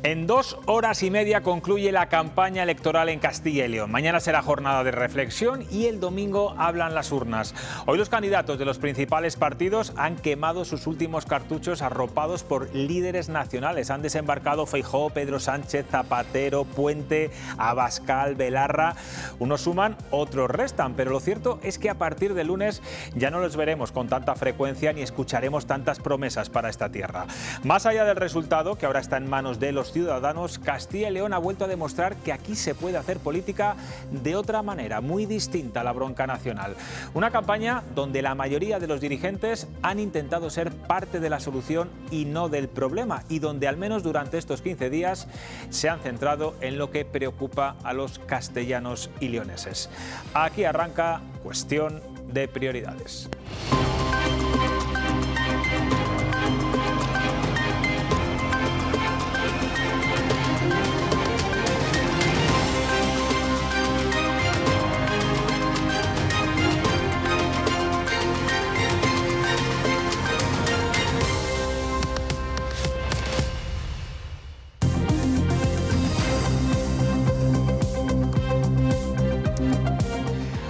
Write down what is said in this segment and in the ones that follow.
En 2 horas y media concluye la campaña electoral en Castilla y León. Mañana será jornada de reflexión y el domingo hablan las urnas. Hoy los candidatos de los principales partidos han quemado sus últimos cartuchos arropados por líderes nacionales. Han desembarcado Feijóo, Pedro Sánchez, Zapatero, Puente, Abascal, Belarra. Unos suman, otros restan, pero lo cierto es que a partir de lunes ya no los veremos con tanta frecuencia ni escucharemos tantas promesas para esta tierra. Más allá del resultado, que ahora está en manos de los ciudadanos, Castilla y León ha vuelto a demostrar que aquí se puede hacer política de otra manera, muy distinta a la bronca nacional. Una campaña donde la mayoría de los dirigentes han intentado ser parte de la solución y no del problema, y donde al menos durante estos 15 días se han centrado en lo que preocupa a los castellanos y leoneses. Aquí arranca Cuestión de Prioridades.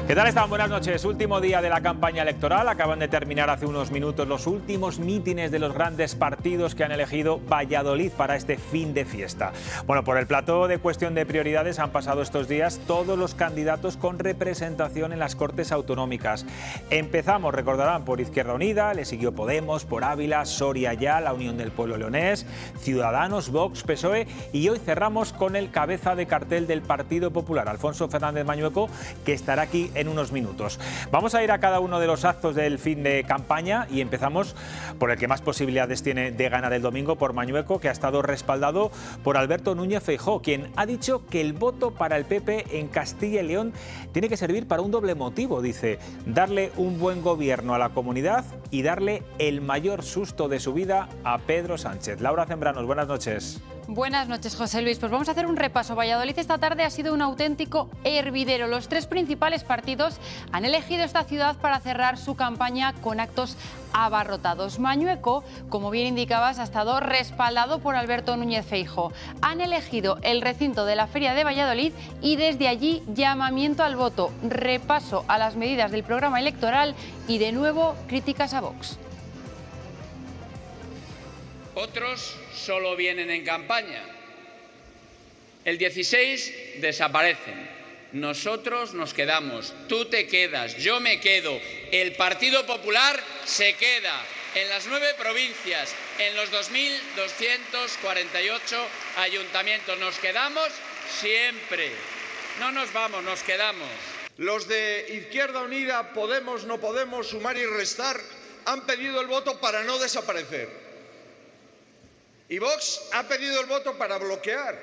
¿Qué tal están? Buenas noches. Último día de la campaña electoral. Acaban de terminar hace unos minutos los últimos mítines de los grandes partidos que han elegido Valladolid para este fin de fiesta. Bueno, por el plató de Cuestión de Prioridades han pasado estos días todos los candidatos con representación en las Cortes Autonómicas. Empezamos, recordarán, por Izquierda Unida, le siguió Podemos, por Ávila, Soria ya, la Unión del Pueblo Leonés, Ciudadanos, Vox, PSOE, y hoy cerramos con el cabeza de cartel del Partido Popular, Alfonso Fernández Mañueco, que estará aquí en unos minutos. Vamos a ir a cada uno de los actos del fin de campaña y empezamos por el que más posibilidades tiene de ganar el domingo, por Mañueco, que ha estado respaldado por Alberto Núñez Feijóo, quien ha dicho que el voto para el PP en Castilla y León tiene que servir para un doble motivo, dice: darle un buen gobierno a la comunidad y darle el mayor susto de su vida a Pedro Sánchez. Laura Zembranos, buenas noches. Buenas noches, José Luis. Pues vamos a hacer un repaso. Valladolid esta tarde ha sido un auténtico hervidero. Los 3 principales partidos han elegido esta ciudad para cerrar su campaña con actos abarrotados. Mañueco, como bien indicabas, ha estado respaldado por Alberto Núñez Feijóo. Han elegido el recinto de la Feria de Valladolid y desde allí llamamiento al voto, repaso a las medidas del programa electoral y de nuevo críticas a Vox. Otros solo vienen en campaña. El 16 desaparecen. Nosotros nos quedamos. Tú te quedas, yo me quedo. El Partido Popular se queda en las 9 provincias, en los 2.248 ayuntamientos. Nos quedamos siempre. No nos vamos, nos quedamos. Los de Izquierda Unida, Podemos, No Podemos, Sumar y Restar han pedido el voto para no desaparecer. Y Vox ha pedido el voto para bloquear.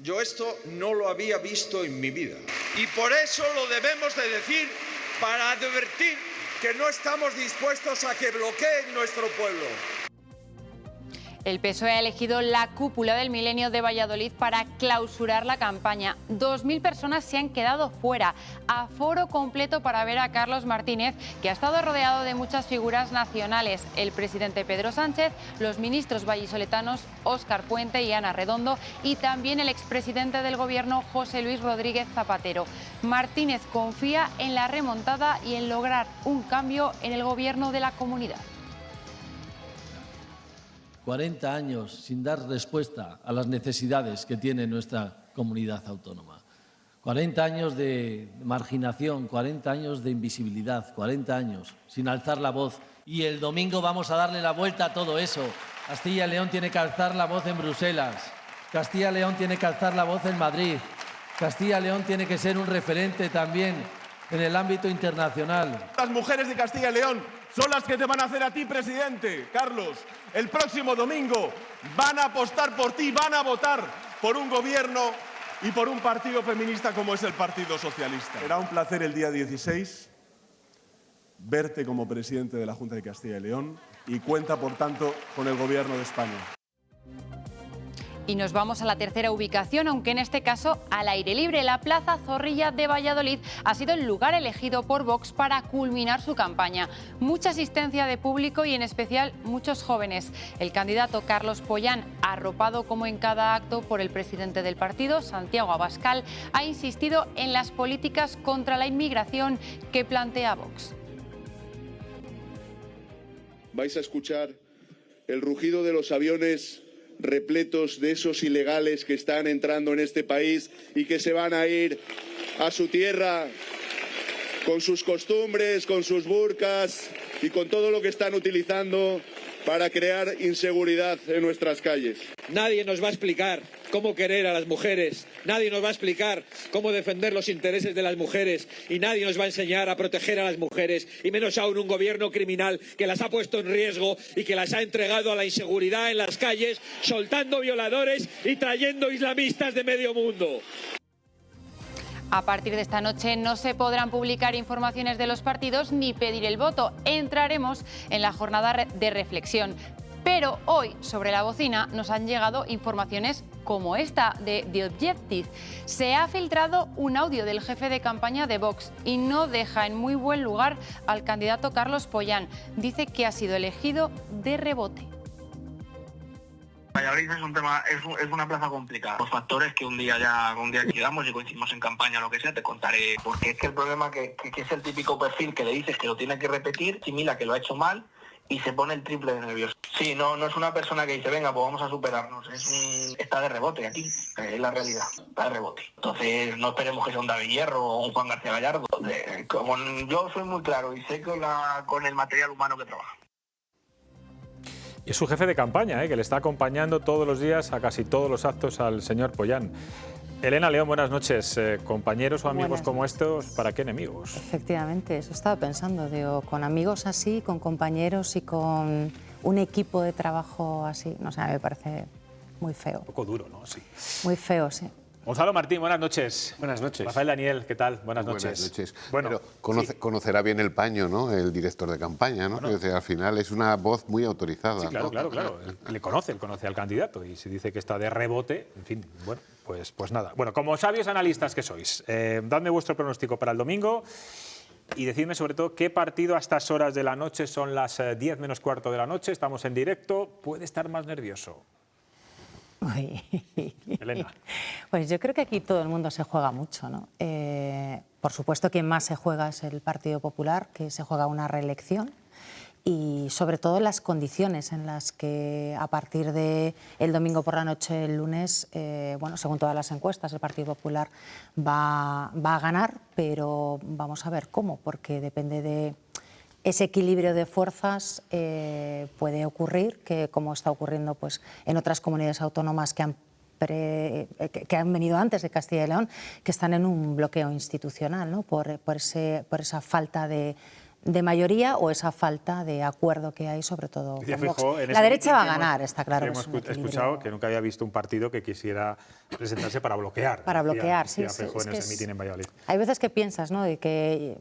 Yo esto no lo había visto en mi vida. Y por eso lo debemos de decir, para advertir que no estamos dispuestos a que bloqueen nuestro pueblo. El PSOE ha elegido la cúpula del Milenio de Valladolid para clausurar la campaña. 2.000 personas se han quedado fuera. Aforo completo para ver a Carlos Martínez, que ha estado rodeado de muchas figuras nacionales. El presidente Pedro Sánchez, los ministros vallisoletanos Óscar Puente y Ana Redondo y también el expresidente del Gobierno José Luis Rodríguez Zapatero. Martínez confía en la remontada y en lograr un cambio en el gobierno de la comunidad. 40 años sin dar respuesta a las necesidades que tiene nuestra comunidad autónoma. 40 años de marginación, 40 años de invisibilidad, 40 años sin alzar la voz. Y el domingo vamos a darle la vuelta a todo eso. Castilla y León tiene que alzar la voz en Bruselas. Castilla y León tiene que alzar la voz en Madrid. Castilla y León tiene que ser un referente también en el ámbito internacional. Las mujeres de Castilla y León son las que te van a hacer a ti presidente, Carlos. El próximo domingo van a apostar por ti, van a votar por un gobierno y por un partido feminista como es el Partido Socialista. Será un placer el día 16 verte como presidente de la Junta de Castilla y León y cuenta, por tanto, con el Gobierno de España. Y nos vamos a la tercera ubicación, aunque en este caso al aire libre. La Plaza Zorrilla de Valladolid ha sido el lugar elegido por Vox para culminar su campaña. Mucha asistencia de público y en especial muchos jóvenes. El candidato Carlos Pollán, arropado como en cada acto por el presidente del partido, Santiago Abascal, ha insistido en las políticas contra la inmigración que plantea Vox. Vais a escuchar el rugido de los aviones repletos de esos ilegales que están entrando en este país y que se van a ir a su tierra con sus costumbres, con sus burkas y con todo lo que están utilizando para crear inseguridad en nuestras calles. Nadie nos va a explicar cómo querer a las mujeres, nadie nos va a explicar cómo defender los intereses de las mujeres y nadie nos va a enseñar a proteger a las mujeres, y menos aún un gobierno criminal que las ha puesto en riesgo y que las ha entregado a la inseguridad en las calles, soltando violadores y trayendo islamistas de medio mundo. A partir de esta noche no se podrán publicar informaciones de los partidos ni pedir el voto. Entraremos en la jornada de reflexión. Pero hoy, sobre la bocina, nos han llegado informaciones como esta de The Objective. Se ha filtrado un audio del jefe de campaña de Vox y no deja en muy buen lugar al candidato Carlos Pollán. Dice que ha sido elegido de rebote. Valladolid es un tema, es una plaza complicada. Los factores que un día quedamos y coincidimos en campaña o lo que sea, te contaré. Porque es que el problema que es el típico perfil que le dices que lo tiene que repetir, simila que lo ha hecho mal y se pone el triple de nervioso. Sí, no es una persona que dice, venga, pues vamos a superarnos. Está de rebote aquí, es la realidad, está de rebote. Entonces no esperemos que sea un David Hierro o un Juan García Gallardo. Como yo soy muy claro y sé con el material humano que trabaja. Y es su jefe de campaña, que le está acompañando todos los días a casi todos los actos al señor Pollán. Elena León, buenas noches. Compañeros o amigos como estos, ¿para qué enemigos? Efectivamente, eso estaba pensando. Digo, con amigos así, con compañeros y con un equipo de trabajo así, no sé, me parece muy feo. Un poco duro, ¿no? Sí. Muy feo, sí. Gonzalo Martín, buenas noches. Buenas noches. Rafael Daniel, ¿qué tal? Buenas noches. Buenas noches. Bueno, pero conocerá bien el paño, ¿no? El director de campaña, ¿no? Bueno, al final es una voz muy autorizada. Sí, claro, ¿no? claro. Él conoce al candidato y si dice que está de rebote, en fin, bueno, pues nada. Bueno, como sabios analistas que sois, dadme vuestro pronóstico para el domingo y decidme sobre todo qué partido a estas horas de la noche, son las 10 menos cuarto de la noche, estamos en directo, puede estar más nervioso. Elena. Pues yo creo que aquí todo el mundo se juega mucho, ¿no? Por supuesto, quien más se juega es el Partido Popular, que se juega una reelección, y sobre todo las condiciones en las que a partir del domingo por la noche, el lunes, bueno, según todas las encuestas, el Partido Popular va a ganar, pero vamos a ver cómo, porque depende de ese equilibrio de fuerzas. Puede ocurrir que, como está ocurriendo pues, en otras comunidades autónomas que han venido antes de Castilla y León, que están en un bloqueo institucional, ¿no? por esa falta de mayoría o esa falta de acuerdo que hay, sobre todo con Vox. La derecha va a ganar, está claro. Hemos escuchado que nunca había visto un partido que quisiera presentarse para bloquear. Para bloquear, sí. En ese mitin en Valladolid. Hay veces que piensas, ¿no? De que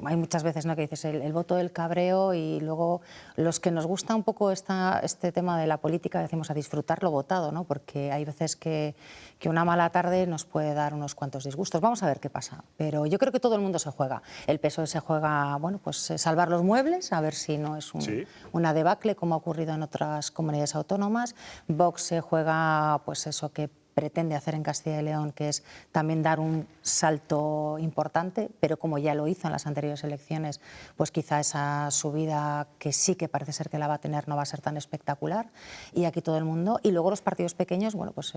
hay muchas veces, ¿no? Que dices el voto del cabreo, y luego los que nos gusta un poco este tema de la política decimos a disfrutar lo votado, ¿no? Porque hay veces que una mala tarde nos puede dar unos cuantos disgustos. Vamos a ver qué pasa. Pero yo creo que todo el mundo se juega. El PSOE se juega, bueno, pues salvar los muebles, a ver si no es una debacle como ha ocurrido en otras comunidades autónomas. Vox se juega, pues eso que pretende hacer en Castilla y León, que es también dar un salto importante, pero como ya lo hizo en las anteriores elecciones, pues quizá esa subida, que sí que parece ser que la va a tener, no va a ser tan espectacular. Y aquí todo el mundo, y luego los partidos pequeños, bueno, pues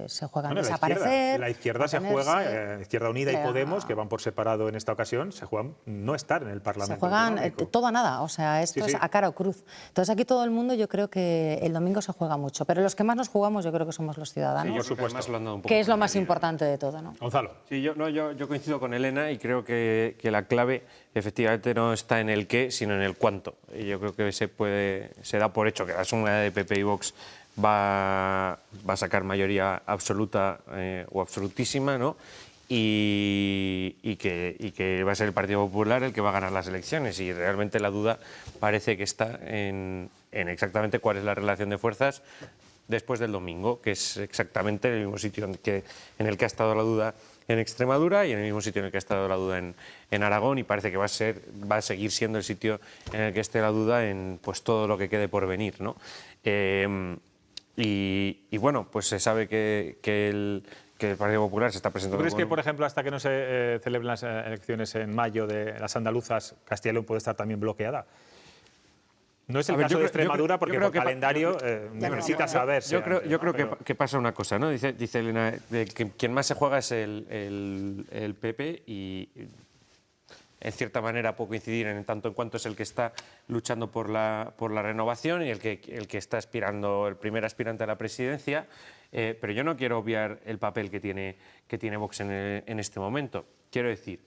se juegan desaparecer. La izquierda se juega, Izquierda Unida y Podemos, que van por separado en esta ocasión, se juegan no estar en el Parlamento. Se juegan todo a nada, o sea, esto es a cara o cruz. Entonces aquí todo el mundo, yo creo que el domingo se juega mucho, pero los que más nos jugamos yo creo que somos los ciudadanos. Sí, que es lo más importante de todo, ¿no? Gonzalo. Sí, yo coincido con Elena y creo que la clave efectivamente no está en el qué, sino en el cuánto. Y yo creo que se da por hecho que la suma de PP y Vox va a sacar mayoría absoluta o absolutísima, ¿no? Y que va a ser el Partido Popular el que va a ganar las elecciones, y realmente la duda parece que está en exactamente cuál es la relación de fuerzas después del domingo, que es exactamente el mismo sitio en el que ha estado la duda en Extremadura y en el mismo sitio en el que ha estado la duda en Aragón, y parece que va a seguir siendo el sitio en el que esté la duda en pues todo lo que quede por venir, ¿no? Y bueno, pues se sabe que el Partido Popular se está presentando. ¿Tú crees que, por ejemplo, hasta que no se celebren las elecciones en mayo de las andaluzas, Castilla y León puede estar también bloqueada? No es el caso de Extremadura, porque por calendario necesita saberse. Yo creo que pasa una cosa, ¿no? Dice Elena, que quien más se juega es el PP y, en cierta manera, puede coincidir en tanto en cuanto es el que está luchando por la renovación y el que está aspirando, el primer aspirante a la presidencia. Pero yo no quiero obviar el papel que tiene Vox en este momento. Quiero decir,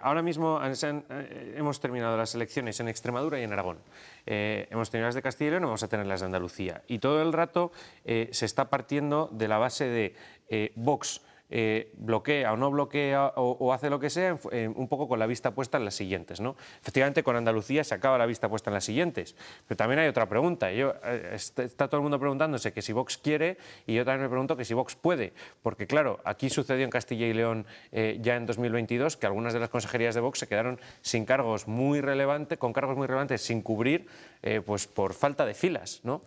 ahora mismo hemos terminado las elecciones en Extremadura y en Aragón. Hemos tenido las de Castilla y León, vamos a tener las de Andalucía. Y todo el rato se está partiendo de la base de Vox bloquea o no bloquea o hace lo que sea, un poco con la vista puesta en las siguientes, ¿no? Efectivamente, con Andalucía se acaba la vista puesta en las siguientes, pero también hay otra pregunta. Está todo el mundo preguntándose que si Vox quiere, y yo también me pregunto que si Vox puede, porque claro, aquí sucedió en Castilla y León ya en 2022 que algunas de las consejerías de Vox se quedaron sin cargos muy relevantes, con cargos muy relevantes sin cubrir, pues por falta de filas, ¿no?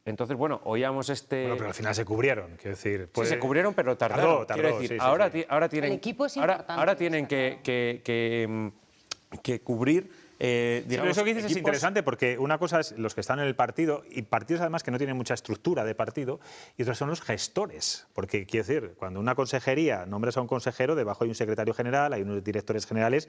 Entonces, bueno, oíamos Bueno, pero al final se cubrieron, quiero decir. Sí, se cubrieron, pero tardaron. Quiero decir, ahora tienen, El equipo es ahora tienen que cubrir. Digamos, eso que dices equipos. es interesante, porque una cosa es los que están en el partido, y partidos además que no tienen mucha estructura de partido, y otros son los gestores. Porque, quiero decir, cuando una consejería nombras a un consejero, debajo hay un secretario general, hay unos directores generales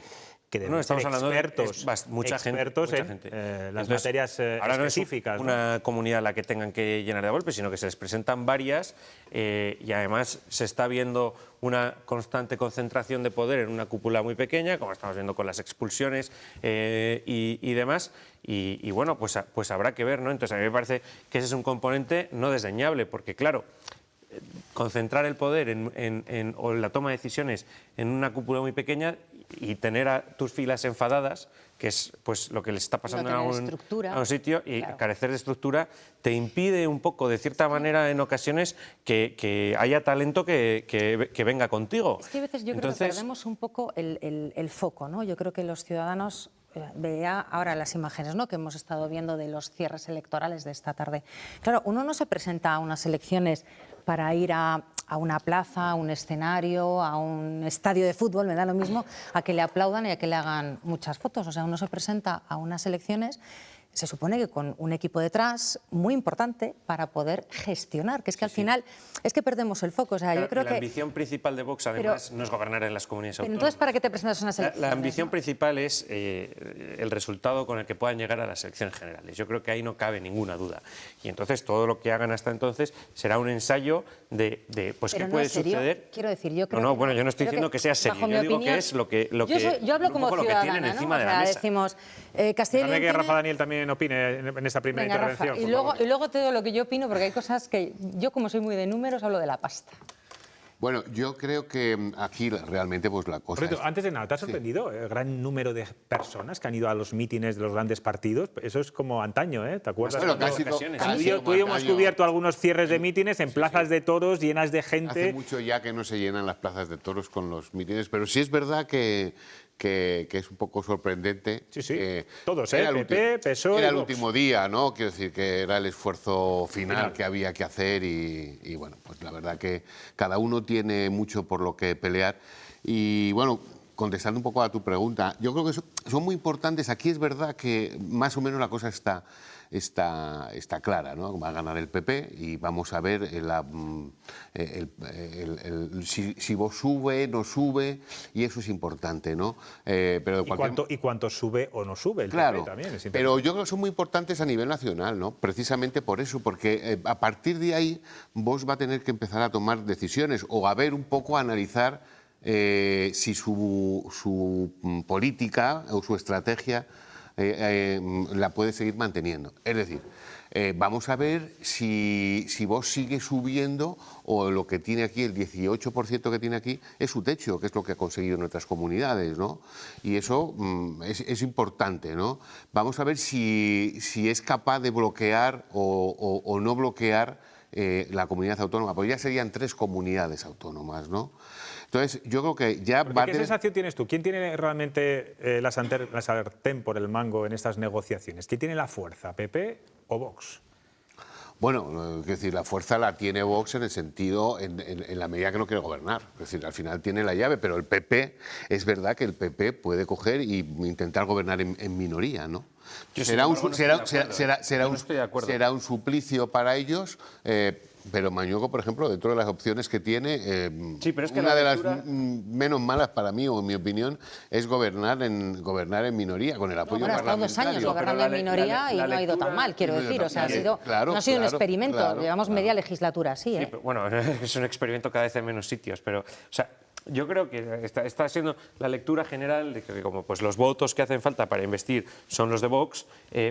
que deben ser expertos, mucha gente. en las materias específicas. No es una comunidad a la que tengan que llenar de golpes, sino que se les presentan varias, y además se está viendo una constante concentración de poder en una cúpula muy pequeña, como estamos viendo con las expulsiones y demás, y bueno, pues habrá que ver, ¿no? Entonces a mí me parece que ese es un componente no desdeñable, porque claro, concentrar el poder o la toma de decisiones en una cúpula muy pequeña y tener a tus filas enfadadas, que es pues lo que les está pasando a un sitio, y carecer de estructura te impide un poco, de cierta manera, en ocasiones, que haya talento que venga contigo. Es que a veces yo creo que perdemos un poco el foco, ¿no? Yo creo que los ciudadanos... Veía ahora las imágenes, ¿no?, que hemos estado viendo de los cierres electorales de esta tarde. Claro, uno no se presenta a unas elecciones para ir a una plaza, a un escenario, a un estadio de fútbol, me da lo mismo, a que le aplaudan y a que le hagan muchas fotos. O sea, uno se presenta a unas elecciones, se supone que con un equipo detrás muy importante para poder gestionar, que es que al final es que perdemos el foco. O sea, yo creo que la ambición principal de Vox, además, no es gobernar en las comunidades autónomas. Entonces, ¿para qué te presentas a unas elecciones? La ambición principal es el resultado con el que puedan llegar a las elecciones generales. Yo creo que ahí no cabe ninguna duda. Y entonces todo lo que hagan hasta entonces será un ensayo de pues, qué puede suceder. Quiero decir, yo creo bueno, yo no estoy diciendo que sea serio. Yo digo que es lo que yo hablo como ciudadana, ¿no? encima de la mesa. Decimos, Castilla y León que Rafa Daniel también opine en esta primera intervención. Rafa, y luego te digo lo que yo opino, porque hay cosas que yo, como soy muy de números, hablo de la pasta. Bueno, yo creo que aquí realmente pues la cosa es... Antes de nada, ¿te ha sorprendido el gran número de personas que han ido a los mítines de los grandes partidos? Eso es como antaño, ¿eh? ¿Te acuerdas? Bueno, tú y yo hemos cubierto algunos cierres de mítines en plazas de toros llenas de gente. Hace mucho ya que no se llenan las plazas de toros con los mítines, pero sí es verdad que es un poco sorprendente. Sí. Todos, PP, PSOE. Era el último día, ¿no? Quiero decir que era el esfuerzo final que había que hacer y bueno, pues la verdad que cada uno tiene mucho por lo que pelear. Y bueno, contestando un poco a tu pregunta, yo creo que son muy importantes. Aquí es verdad que más o menos la cosa está clara, ¿no? Va a ganar el PP y vamos a ver si Vox sube, no sube, y eso es importante, ¿no? Pero ¿Y cuánto sube o no sube el PP también? Es pero yo creo que son muy importantes a nivel nacional, ¿no? Precisamente por eso, porque a partir de ahí Vox va a tener que empezar a tomar decisiones o a ver un poco, a analizar si su política o su estrategia la puede seguir manteniendo. Es decir, vamos a ver si Vox sigue subiendo o lo que tiene aquí, el 18% que tiene aquí, es su techo, que es lo que ha conseguido en otras comunidades, ¿no? Y eso es importante, ¿no? Vamos a ver si es capaz de bloquear o no bloquear la comunidad autónoma, porque ya serían 3 comunidades autónomas, ¿no? Entonces, yo creo que ya va a ¿Qué sensación tienes tú? ¿Quién tiene realmente la sartén por el mango en estas negociaciones? ¿Quién tiene la fuerza, PP o Vox? Bueno, es decir, la fuerza la tiene Vox en el sentido, en la medida que no quiere gobernar. Es decir, al final tiene la llave, pero el PP, es verdad que el PP puede coger y intentar gobernar en minoría, ¿no? Será un suplicio para ellos, pero Mañueco, por ejemplo, dentro de las opciones que tiene, pero es que una de las menos malas para mí, o en mi opinión, es gobernar en minoría, con el apoyo parlamentario. Hasta 2 años gobernando en minoría y no ha ido tan mal, quiero decir. O sea, no ha sido un experimento, llevamos media legislatura así. Sí, bueno, es un experimento cada vez en menos sitios, pero... O sea, yo creo que está siendo la lectura general de que como pues los votos que hacen falta para investir son los de Vox,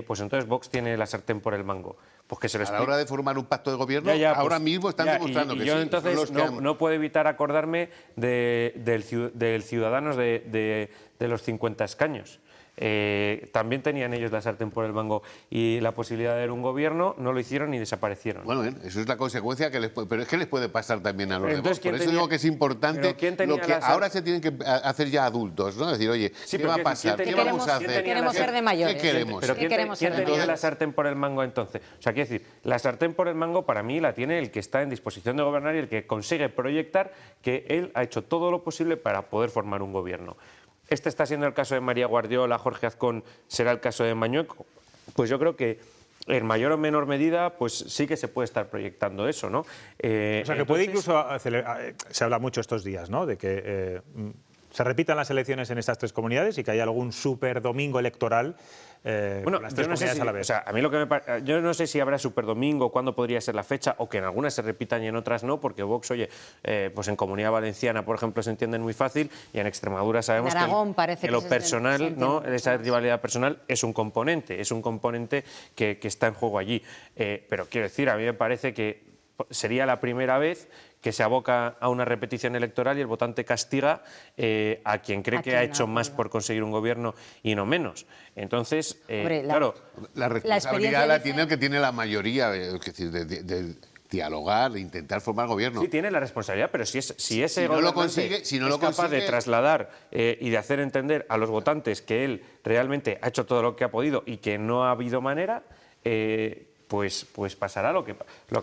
pues entonces Vox tiene la sartén por el mango. Pues que se a la hora de formar un pacto de gobierno, ahora mismo están demostrando que yo sí. Entonces no puedo evitar acordarme del Ciudadanos de los 50 escaños. También tenían ellos la sartén por el mango y la posibilidad de ver un gobierno, no lo hicieron y desaparecieron. Bueno, eso es la consecuencia que pero es que les puede pasar también a los demás. Por eso digo que es importante lo que ahora se tienen que hacer ya adultos, ¿no? Es decir, oye, ¿qué va a pasar? ¿Qué vamos a hacer? Queremos ser de mayores. ¿Qué queremos? Pero ¿quién tenía la sartén por el mango entonces? O sea, quiero decir, la sartén por el mango para mí la tiene el que está en disposición de gobernar y el que consigue proyectar que él ha hecho todo lo posible para poder formar un gobierno. Este está siendo el caso de María Guardiola, Jorge Azcón, será el caso de Mañueco. Pues yo creo que en mayor o menor medida, pues sí que se puede estar proyectando eso, ¿no? O sea, que puede incluso, se habla mucho estos días, ¿no?, de que se repitan las elecciones en estas 3 comunidades y que haya algún super domingo electoral. Bueno, las 3 comunidades a la vez. O sea, a mí lo que yo no sé si habrá superdomingo, cuándo podría ser la fecha, o que en algunas se repitan y en otras no, porque Vox, oye, pues en Comunidad Valenciana, por ejemplo, se entienden muy fácil, y en Extremadura sabemos que lo personal, ¿no?, esa rivalidad personal es un componente que está en juego allí. Pero quiero decir, a mí me parece que sería la primera vez que se aboca a una repetición electoral y el votante castiga a quien cree que ha hecho más por conseguir un gobierno y no menos. Entonces, claro... La responsabilidad la tiene el que tiene la mayoría, es decir, de dialogar, de intentar formar gobierno. Sí, tiene la responsabilidad, pero si ese gobernante es capaz de trasladar y de hacer entender a los votantes que él realmente ha hecho todo lo que ha podido y que no ha habido manera... Pues pasará lo que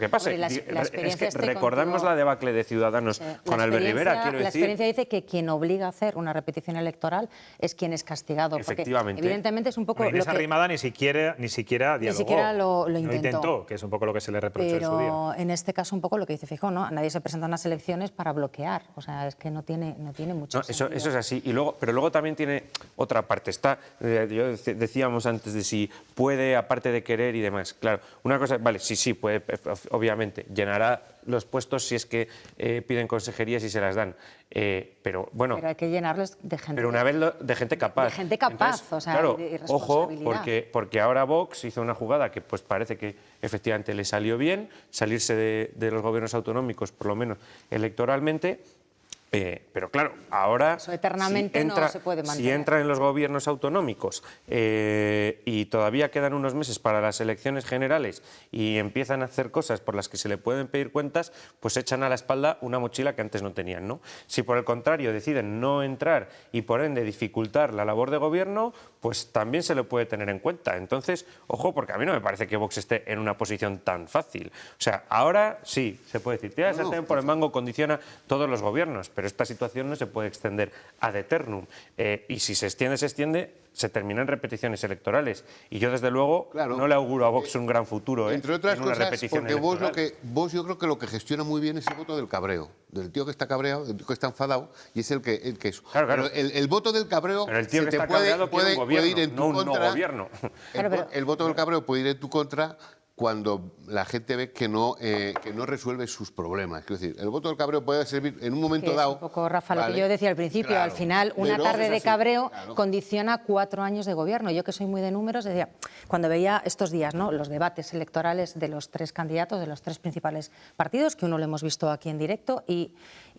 pase. Es que recordamos la debacle de Ciudadanos con Albert Rivera, quiero decir. La experiencia dice que quien obliga a hacer una repetición electoral es quien es castigado. Efectivamente. Porque, evidentemente es un poco... Inés Arrimada ni siquiera dialogó. Ni siquiera lo intentó. Que es un poco lo que se le reprochó en su día. Pero en este caso un poco lo que dice Feijóo, ¿no? Nadie se presenta a unas elecciones para bloquear. O sea, es que no tiene mucho sentido. Eso es así. Pero luego también tiene otra parte. Decíamos antes de si puede, aparte de querer y demás. Claro, una cosa, vale, sí, puede, obviamente, llenará los puestos si es que piden consejerías y se las dan. Pero bueno... Pero hay que llenarles de gente... Pero una vez de gente capaz. De gente capaz, entonces, o sea, claro, de ojo, responsabilidad. porque ahora Vox hizo una jugada que pues parece que efectivamente le salió bien, salirse de los gobiernos autonómicos, por lo menos electoralmente. Pero claro, ahora eso eternamente no se puede mantener. Si entran en los gobiernos autonómicos y todavía quedan unos meses para las elecciones generales y empiezan a hacer cosas por las que se le pueden pedir cuentas, pues echan a la espalda una mochila que antes no tenían, ¿no? Si por el contrario deciden no entrar y por ende dificultar la labor de gobierno, pues también se le puede tener en cuenta. Entonces, ojo, porque a mí no me parece que Vox esté en una posición tan fácil. O sea, ahora sí, se puede decir, tira la sartén por el mango, condiciona todos los gobiernos, pero esta situación no se puede extender ad eternum. Y si se extiende, se terminan repeticiones electorales. Y yo, desde luego, no le auguro a Vox un gran futuro. Entre otras en una cosas, repetición porque electoral. Vox yo creo que lo que gestiona muy bien es el voto del cabreo. Del tío que está cabreado, del tío que está enfadado, y es el que es. Claro. Pero el voto del cabreo pero el tío se que te está cabreado puede ir en tu no contra. gobierno. El voto del cabreo puede ir en tu contra cuando la gente ve que no resuelve sus problemas. Quiero decir, el voto del cabreo puede servir en un momento dado... Es un poco, Rafa, lo que yo decía al principio, claro, al final una tarde de cabreo condiciona 4 años de gobierno. Yo que soy muy de números, decía, cuando veía estos días, ¿no?, los debates electorales de los 3 candidatos, de los 3 principales partidos, que uno lo hemos visto aquí en directo, y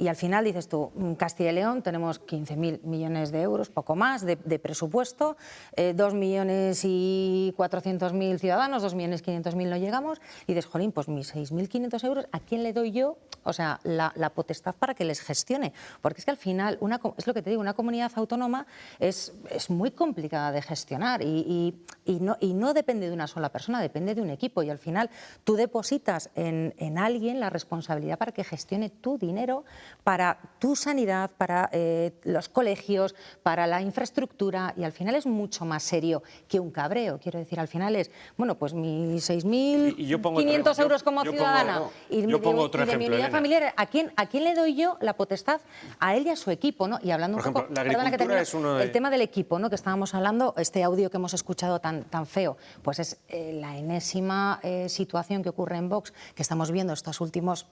al final dices tú, Castilla y León tenemos 15.000 millones de euros, poco más, de presupuesto, 2.400.000 ciudadanos, 2.500.000 no llegamos, y dices, jolín, pues mis 6.500 euros, ¿a quién le doy yo, o sea, la potestad para que les gestione? Porque es que al final, es lo que te digo, una comunidad autónoma es muy complicada de gestionar y no depende de una sola persona, depende de un equipo, y al final tú depositas en alguien la responsabilidad para que gestione tu dinero, para tu sanidad, para los colegios, para la infraestructura, y al final es mucho más serio que un cabreo. Quiero decir, al final es, bueno, pues mis 6.500 euros como ciudadana y de mi unidad familiar, ¿a quién le doy yo la potestad? A él y a su equipo, ¿no? Y hablando por un poco, ejemplo, la agricultura es uno de... el tema del equipo, ¿no?, que estábamos hablando, este audio que hemos escuchado tan feo, pues es la enésima situación que ocurre en Vox, que estamos viendo estos últimos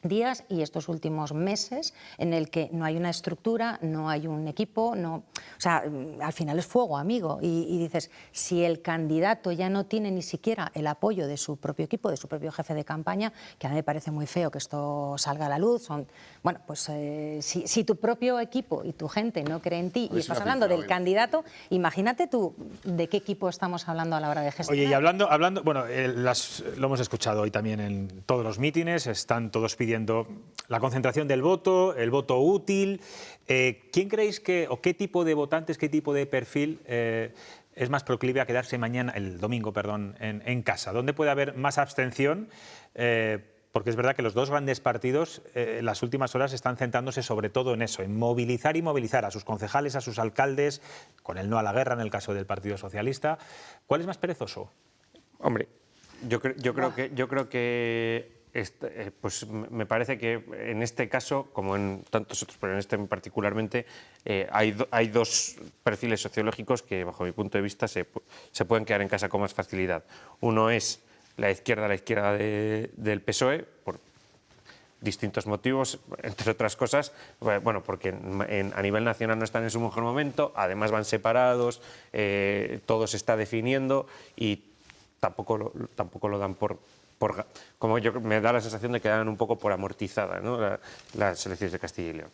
días y estos últimos meses, en el que no hay una estructura, no hay un equipo, o sea, al final es fuego amigo, y dices, si el candidato ya no tiene ni siquiera el apoyo de su propio equipo, de su propio jefe de campaña, que a mí me parece muy feo que esto salga a la luz, bueno, pues si tu propio equipo y tu gente no cree en ti, y estás hablando del candidato, imagínate tú de qué equipo estamos hablando a la hora de gestionar. Oye, y hablando bueno, lo hemos escuchado hoy también en todos los mítines, están todos pidiendo la concentración del voto, el voto útil. ¿Quién creéis o qué tipo de votantes, qué tipo de perfil es más proclive a quedarse el domingo, en casa? ¿Dónde puede haber más abstención? Porque es verdad que los 2 grandes partidos en las últimas horas están centrándose sobre todo en eso, en movilizar a sus concejales, a sus alcaldes, con el no a la guerra en el caso del Partido Socialista. ¿Cuál es más perezoso? Hombre, yo creo que pues me parece que en este caso, como en tantos otros, pero en este particularmente, hay 2 perfiles sociológicos que, bajo mi punto de vista, se pueden quedar en casa con más facilidad. Uno es la izquierda del PSOE, por distintos motivos, entre otras cosas, bueno, porque a nivel nacional no están en su mejor momento, además van separados, todo se está definiendo y tampoco lo dan como me da la sensación de que dan un poco por amortizada, ¿no?, las elecciones de Castilla y León.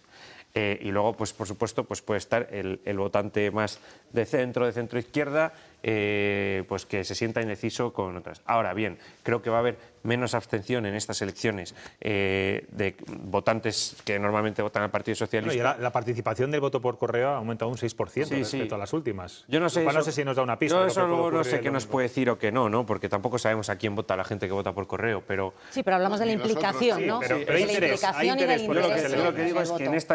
Y luego, pues por supuesto, pues puede estar el votante más de centro izquierda, pues que se sienta indeciso con otras. Ahora bien, creo que va a haber menos abstención en estas elecciones de votantes que normalmente votan al Partido Socialista. Bueno, y la participación del voto por correo ha aumentado un 6% respecto a las últimas. Yo no sé, no sé si nos da una pista. Yo eso no sé qué nos puede decir o qué no, porque tampoco sabemos a quién vota la gente que vota por correo, pero... Sí, pero hablamos de la implicación, ¿no? Pero hay interés. Yo lo que digo es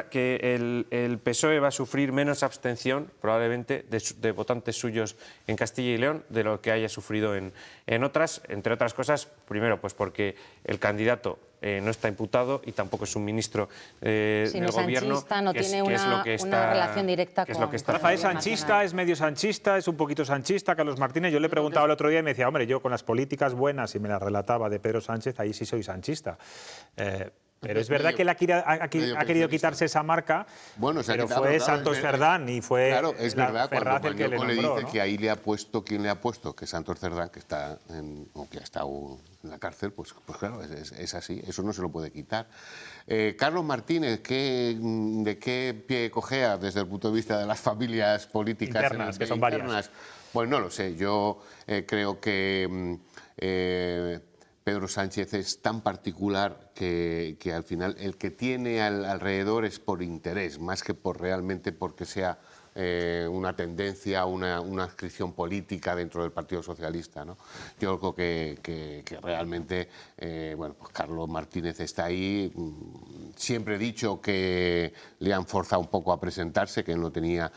que el PSOE va a sufrir menos abstención, probablemente, de votantes suyos en Castilla y León de lo que haya sufrido en otras, entre otras cosas, primero, pues porque el candidato no está imputado y tampoco es un ministro del gobierno. Sanchista, no tiene una relación directa con... Rafa es sanchista, es medio sanchista, es un poquito sanchista. Carlos Martínez, yo le preguntaba el otro día y me decía, hombre, yo con las políticas buenas, y me las relataba de Pedro Sánchez, ahí sí soy sanchista. Pero es verdad que él ha querido quitarse esa marca, pero fue Santos Cerdán y fue Ferraz el que le nombró, dice, ¿no? que ahí le ha puesto, ¿quién le ha puesto? Que Santos Cerdán, que está que ha estado en la cárcel, pues claro, es así, eso no se lo puede quitar. Carlos Martínez, ¿de qué pie cojea desde el punto de vista de las familias políticas internas, que son varias? Pues no lo sé, yo creo que Pedro Sánchez es tan particular que al final el que tiene alrededor es por interés, más que realmente porque sea una tendencia, una adscripción política dentro del Partido Socialista, ¿no? Yo creo que realmente, bueno, pues Carlos Martínez está ahí. Siempre he dicho que le han forzado un poco a presentarse, que él no tenía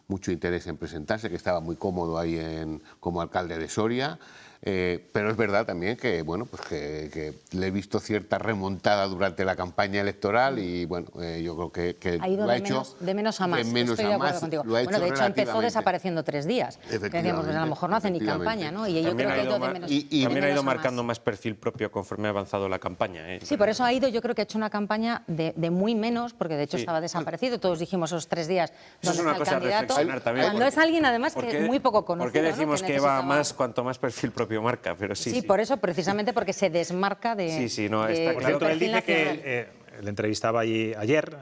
mucho interés en presentarse, que estaba muy cómodo ahí como alcalde de Soria. Pero es verdad también que, bueno, pues que le he visto cierta remontada durante la campaña electoral y, bueno, yo creo que ha ido lo ha de hecho menos a más. de menos Estoy a de acuerdo más. contigo. Lo ha hecho Bueno, de hecho empezó relativamente. desapareciendo 3 días. Decíamos, pues a lo mejor no hace ni campaña, ¿no? Y yo También creo que ha ido de ma- menos. también ha ido a marcando más perfil propio conforme ha avanzado la campaña. Sí, por eso ha ido, yo creo que ha hecho una campaña de muy menos, porque de hecho estaba desaparecido. Todos dijimos esos 3 días Eso es dónde una está el cosa a candidato. reflexionar también. Cuando es alguien, además, que es muy poco conocido. ¿Por qué decimos ¿no? que va más cuanto más perfil propio marca? Pero sí, por eso, precisamente porque se desmarca de. Sí, no, está Por cierto, él perfil dice nacional. que le entrevistaba ayer,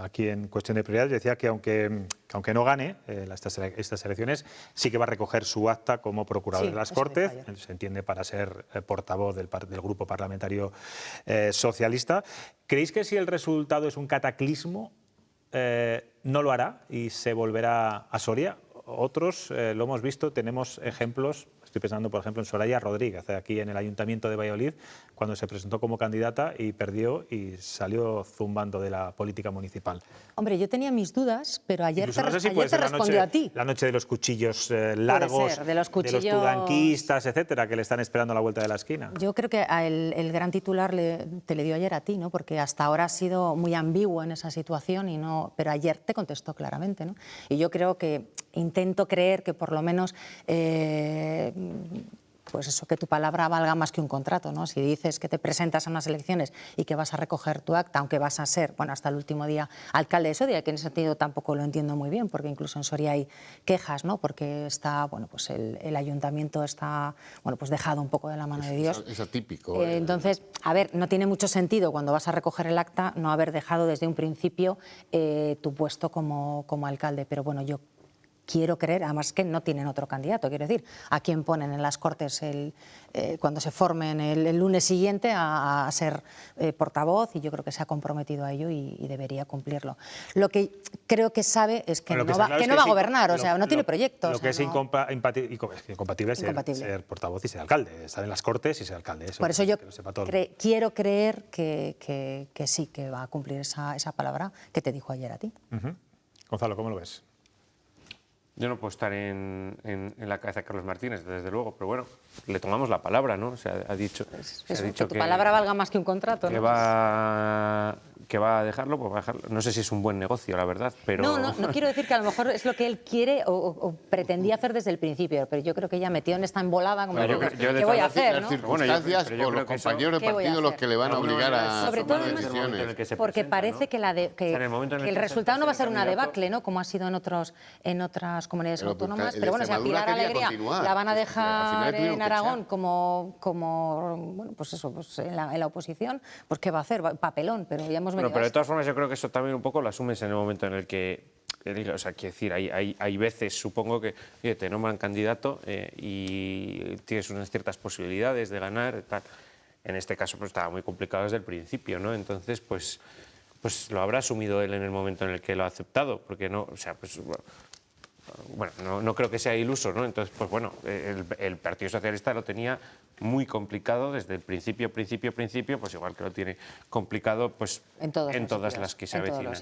aquí en Cuestión de Prioridades, decía que aunque no gane estas elecciones, sí que va a recoger su acta como procurador Sí, de las eso Cortes, dijo ayer. se entiende para ser portavoz del Grupo Parlamentario Socialista. ¿Creéis que si el resultado es un cataclismo, no lo hará y se volverá a Soria? Otros, lo hemos visto, tenemos ejemplos. Estoy pensando, por ejemplo, en Soraya Rodríguez, aquí en el Ayuntamiento de Valladolid, cuando se presentó como candidata y perdió y salió zumbando de la política municipal. Hombre, yo tenía mis dudas, pero ayer Incluso te, no sé si ayer puede te ser respondió a ti. la noche de los cuchillos largos, ser, de los cuchillos- tudanquistas, etcétera, que le están esperando a la vuelta de la esquina. Yo creo que el gran titular te le dio ayer a ti, ¿no? Porque hasta ahora ha sido muy ambiguo en esa situación, pero ayer te contestó claramente, ¿no? Y yo creo que intento creer que por lo menos pues eso, que tu palabra valga más que un contrato, ¿no? Si dices que te presentas a unas elecciones y que vas a recoger tu acta, aunque vas a ser, bueno, hasta el último día alcalde de Soria, que en ese sentido tampoco lo entiendo muy bien, porque incluso en Soria hay quejas, ¿no? Porque está, bueno, pues el ayuntamiento está, bueno, pues dejado un poco de la mano de Dios. Es atípico. Entonces, a ver, no tiene mucho sentido cuando vas a recoger el acta no haber dejado desde un principio tu puesto como alcalde, pero bueno, yo quiero creer, además que no tienen otro candidato, quiero decir, a quien ponen en las Cortes cuando se formen el lunes siguiente a ser portavoz, y yo creo que se ha comprometido a ello y debería cumplirlo. Lo que creo que sabe es que no va a gobernar, o sea, no tiene proyecto. Lo que es incompatible es ser portavoz y ser alcalde, estar en las Cortes y ser alcalde. Eso, por eso yo que lo sepa todo. quiero creer que sí, que va a cumplir esa palabra que te dijo ayer a ti. Gonzalo, ¿cómo lo ves? Yo no puedo estar en la cabeza de Carlos Martínez, desde luego, pero bueno, le tomamos la palabra, ¿no? O sea, ha dicho que tu palabra valga más que un contrato, que ¿no? que va a dejarlo, pues va a dejarlo. No sé si es un buen negocio, la verdad, pero... No quiero decir que a lo mejor es lo que él quiere o pretendía hacer desde el principio, pero yo creo que ya metido en esta embolada, como ¿qué voy a hacer? Las circunstancias o los compañeros de partido los que le van a obligar a sobre todo tomar decisiones. porque parece que el resultado no va a ser una debacle, ¿no? Como ha sido en otras comunidades autónomas, pero bueno, si a Pilar Alegría la van a dejar en Aragón como bueno, pues eso, pues en la oposición, pues ¿qué va a hacer? Papelón, pero ya hemos Pero de todas formas yo creo que eso también un poco lo asumes en el momento en el que, o sea, quiero decir, hay veces, supongo que oye, te nombran candidato y tienes unas ciertas posibilidades de ganar, tal. En este caso pues estaba muy complicado desde el principio, ¿no? Entonces pues lo habrá asumido él en el momento en el que lo ha aceptado, porque no, o sea, pues bueno, no creo que sea iluso, ¿no? Entonces, pues bueno, el Partido Socialista lo tenía muy complicado desde el principio, pues igual que lo tiene complicado pues en todas las que se avecinan.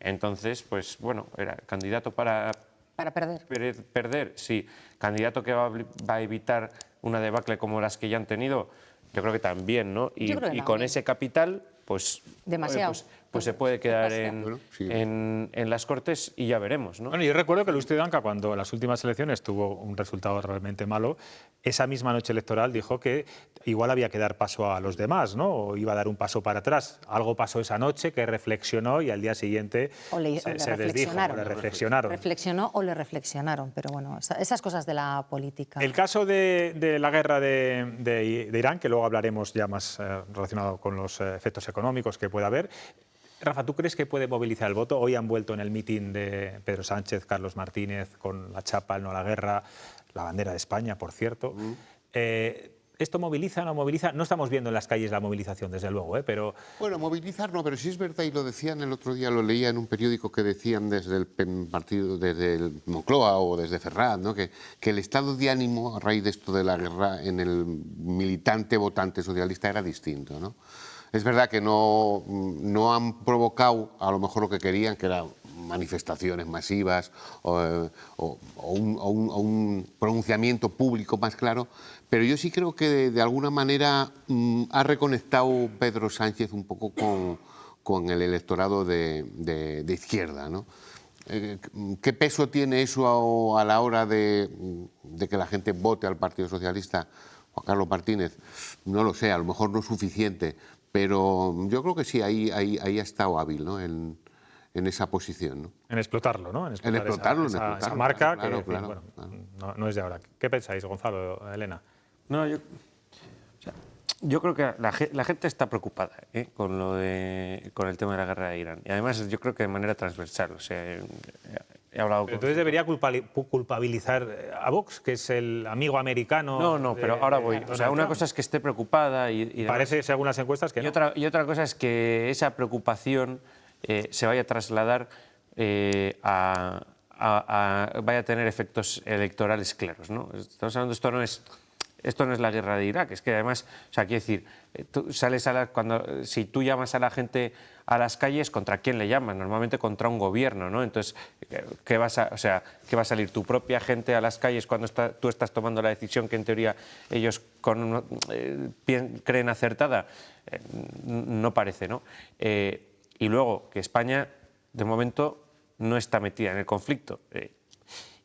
Entonces, pues bueno, era candidato para perder, sí. Candidato que va a evitar una debacle como las que ya han tenido, yo creo que también, ¿no? Y con ese capital, pues... Demasiado. Pues se puede quedar en las Cortes y ya veremos, ¿no? Bueno, yo recuerdo que Luz Tudanca, cuando en las últimas elecciones tuvo un resultado realmente malo, esa misma noche electoral dijo que igual había que dar paso a los demás, ¿no? O iba a dar un paso para atrás. Algo pasó esa noche que reflexionó y al día siguiente se desdijo, le reflexionaron. Reflexionó o le reflexionaron, pero bueno, esas cosas de la política. El caso de la guerra de Irán, que luego hablaremos ya más relacionado con los efectos económicos que pueda haber. Rafa, ¿tú crees que puede movilizar el voto? Hoy han vuelto en el mitin de Pedro Sánchez, Carlos Martínez, con la chapa, el no a la guerra, la bandera de España, por cierto. ¿Esto moviliza o no moviliza? No estamos viendo en las calles la movilización, desde luego, pero... Bueno, movilizar no, pero sí es verdad, y lo decían el otro día, lo leía en un periódico que decían desde el partido, desde el Moncloa o desde Ferraz, ¿no? que el estado de ánimo a raíz de esto de la guerra en el militante votante socialista era distinto, ¿no? Es verdad que no han provocado a lo mejor lo que querían, que era manifestaciones masivas o un pronunciamiento público más claro, pero yo sí creo que de alguna manera ha reconectado Pedro Sánchez un poco con el electorado de izquierda, ¿no? ¿Qué peso tiene eso a la hora de que la gente vote al Partido Socialista o a Carlos Martínez? No lo sé, a lo mejor no es suficiente, pero yo creo que sí, ahí ha estado hábil, ¿no? En esa posición, ¿no? En explotarlo, ¿no? En explotarlo, esa marca claro, que claro, bueno, no es de ahora. ¿Qué pensáis, Gonzalo, Elena? No, yo creo que la gente está preocupada con el tema de la guerra de Irán. Y además yo creo que de manera transversal. O sea, he hablado con... Entonces debería culpabilizar a Vox, que es el amigo americano. No, pero ahora voy. O sea, una cosa es que esté preocupada y parece, según las encuestas, que no. Y otra cosa es que esa preocupación se vaya a trasladar vaya a tener efectos electorales claros, ¿no? Estamos hablando, esto no es la guerra de Irak, es que además, o sea, quiero decir, tú sales si tú llamas a la gente a las calles, ¿contra quién le llamas? Normalmente contra un gobierno, ¿no? Entonces, ¿qué va a salir? ¿Tu propia gente a las calles cuando tú estás tomando la decisión que en teoría ellos creen acertada? No parece, ¿no? Y luego, que España, de momento, no está metida en el conflicto.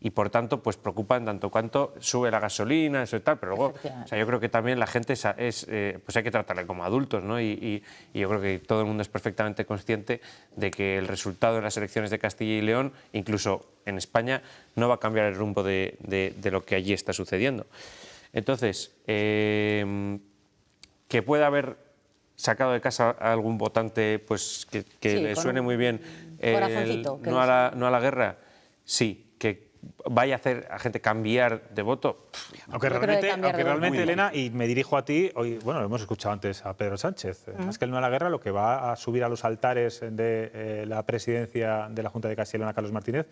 Y por tanto, pues preocupa en tanto cuanto sube la gasolina, eso y tal, pero luego, o sea, yo creo que también la gente pues hay que tratarla como adultos, ¿no? Y yo creo que todo el mundo es perfectamente consciente de que el resultado de las elecciones de Castilla y León, incluso en España, no va a cambiar el rumbo de lo que allí está sucediendo. Entonces, que pueda haber sacado de casa a algún votante pues que sí, le suene muy bien no a la guerra, sí. Que vaya a hacer a gente cambiar de voto. Aunque realmente Elena, y me dirijo a ti, hoy, bueno, lo hemos escuchado antes a Pedro Sánchez, más que el no a la guerra, lo que va a subir a los altares de la presidencia de la Junta de Castilla y León a Carlos Martínez,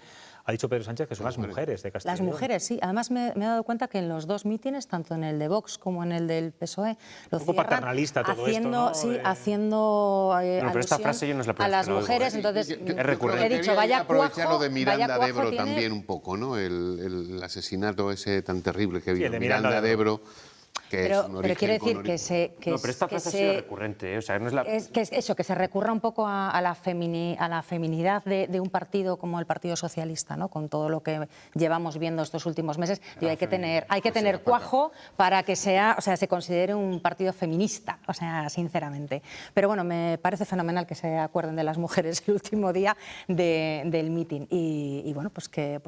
ha dicho Pedro Sánchez que son las mujeres de Castilla y León. Las mujeres, sí. Además me he dado cuenta que en los dos mítines, tanto en el de Vox como en el del PSOE, lo un poco paternalista todo haciendo, esto, ¿no? Sí, haciendo pero esta frase yo no es la a las mujeres, entonces es recurrente. He dicho, vaya aprovechar lo de Miranda cuajo de Ebro tiene... también un poco, ¿no? El asesinato ese tan terrible que vio Miranda de Ebro. Pero quiero decir que pero esta frase ha sido recurrente, o sea, no es la... que se recurra un poco a la feminidad de un partido como el Partido Socialista, ¿no? Con todo lo que llevamos viendo estos últimos meses. Hay que tener cuajo para que se considere un partido feminista, o sea, sinceramente. Pero bueno, me parece fenomenal que se acuerden de las mujeres el último día del mitin y bueno, pues que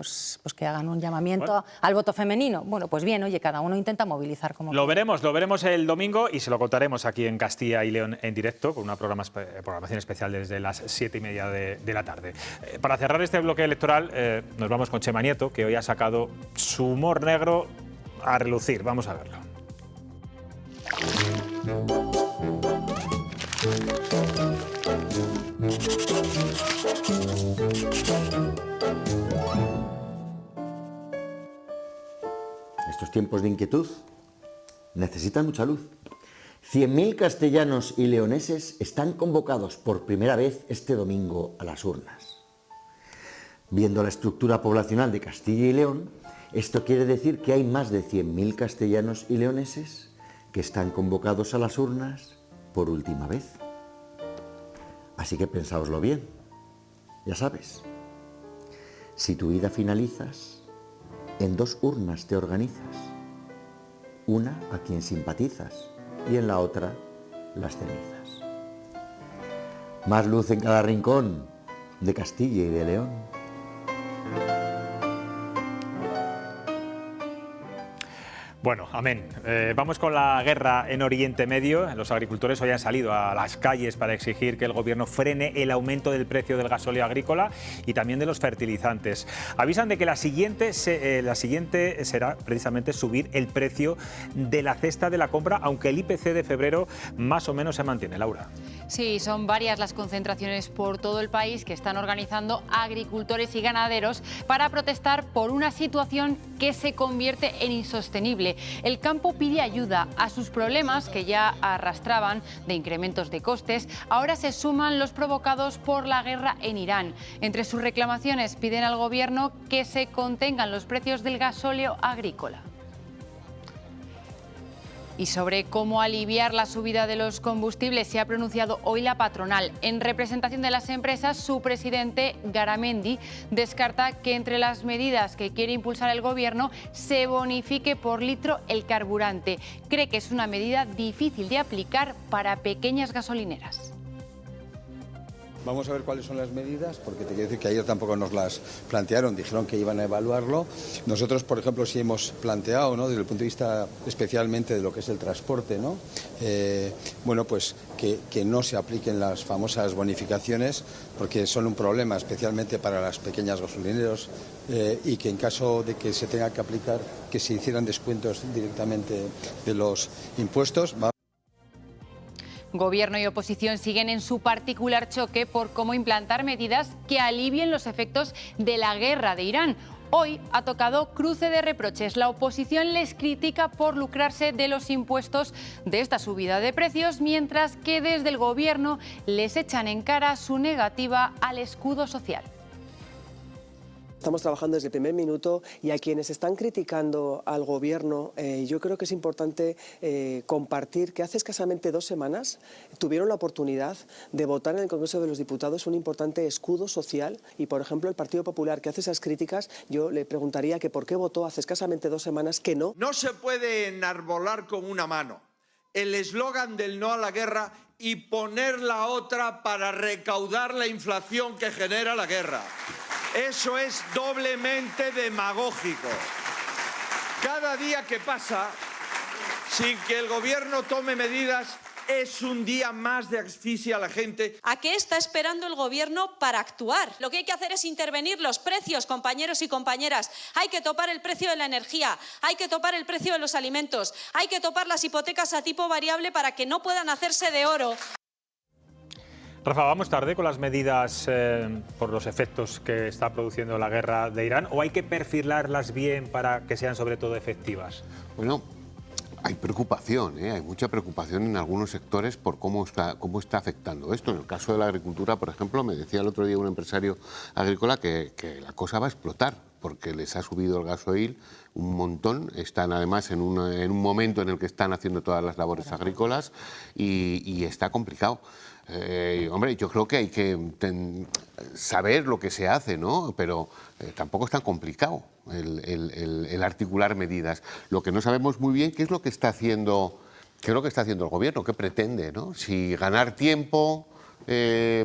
hagan un llamamiento al voto femenino. Bueno, pues bien, oye, cada uno intenta movilizar como Lo veremos el domingo y se lo contaremos aquí en Castilla y León en directo con una programación especial desde las 7:30 de la tarde. Para cerrar este bloque electoral nos vamos con Chema Nieto, que hoy ha sacado su humor negro a relucir. Vamos a verlo. Estos tiempos de inquietud necesitan mucha luz. 100.000 castellanos y leoneses están convocados por primera vez este domingo a las urnas. Viendo la estructura poblacional de Castilla y León, esto quiere decir que hay más de 100.000 castellanos y leoneses que están convocados a las urnas por última vez. Así que pensáoslo bien. Ya sabes, si tu vida finalizas, en 2 urnas te organizas. Una a quien simpatizas y en la otra las cenizas. Más luz en cada rincón de Castilla y de León. Bueno, amén. Vamos con la guerra en Oriente Medio. Los agricultores hoy han salido a las calles para exigir que el gobierno frene el aumento del precio del gasóleo agrícola y también de los fertilizantes. Avisan de que la siguiente será precisamente subir el precio de la cesta de la compra, aunque el IPC de febrero más o menos se mantiene. Laura. Sí, son varias las concentraciones por todo el país que están organizando agricultores y ganaderos para protestar por una situación que se convierte en insostenible. combustible. El campo pide ayuda a sus problemas, que ya arrastraban de incrementos de costes. Ahora se suman los provocados por la guerra en Irán. Entre sus reclamaciones piden al gobierno que se contengan los precios del gasóleo agrícola. Y sobre cómo aliviar la subida de los combustibles se ha pronunciado hoy la patronal. En representación de las empresas, su presidente, Garamendi, descarta que entre las medidas que quiere impulsar el gobierno se bonifique por litro el carburante. Cree que es una medida difícil de aplicar para pequeñas gasolineras. Vamos a ver cuáles son las medidas, porque te quiero decir que ayer tampoco nos las plantearon, dijeron que iban a evaluarlo. Nosotros, por ejemplo, sí hemos planteado, ¿no?, desde el punto de vista especialmente de lo que es el transporte, ¿no?, bueno, pues que no se apliquen las famosas bonificaciones, porque son un problema especialmente para las pequeñas gasolineros, y que en caso de que se tenga que aplicar, que se hicieran descuentos directamente de los impuestos. Gobierno y oposición siguen en su particular choque por cómo implantar medidas que alivien los efectos de la guerra de Irán. Hoy ha tocado cruce de reproches. La oposición les critica por lucrarse de los impuestos de esta subida de precios, mientras que desde el Gobierno les echan en cara su negativa al escudo social. Estamos trabajando desde el primer minuto y a quienes están criticando al Gobierno, yo creo que es importante compartir que hace escasamente 2 semanas tuvieron la oportunidad de votar en el Congreso de los Diputados un importante escudo social y, por ejemplo, el Partido Popular, que hace esas críticas, yo le preguntaría que por qué votó hace escasamente 2 semanas que no. No se puede enarbolar con una mano el eslogan del no a la guerra y poner la otra para recaudar la inflación que genera la guerra. Eso es doblemente demagógico. Cada día que pasa sin que el Gobierno tome medidas es un día más de asfixia a la gente. ¿A qué está esperando el Gobierno para actuar? Lo que hay que hacer es intervenir los precios, compañeros y compañeras. Hay que topar el precio de la energía, hay que topar el precio de los alimentos, hay que topar las hipotecas a tipo variable para que no puedan hacerse de oro. Rafa, ¿vamos tarde con las medidas por los efectos que está produciendo la guerra de Irán o hay que perfilarlas bien para que sean sobre todo efectivas? Bueno, hay preocupación, hay mucha preocupación en algunos sectores por cómo está afectando esto. En el caso de la agricultura, por ejemplo, me decía el otro día un empresario agrícola que la cosa va a explotar porque les ha subido el gasoil un montón. Están además en un momento en el que están haciendo todas las labores agrícolas y está complicado. Hombre, yo creo que hay que saber lo que se hace, ¿no? Pero tampoco es tan complicado el articular medidas. Lo que no sabemos muy bien qué es lo que está haciendo, el Gobierno, qué pretende, ¿no? Si ganar tiempo,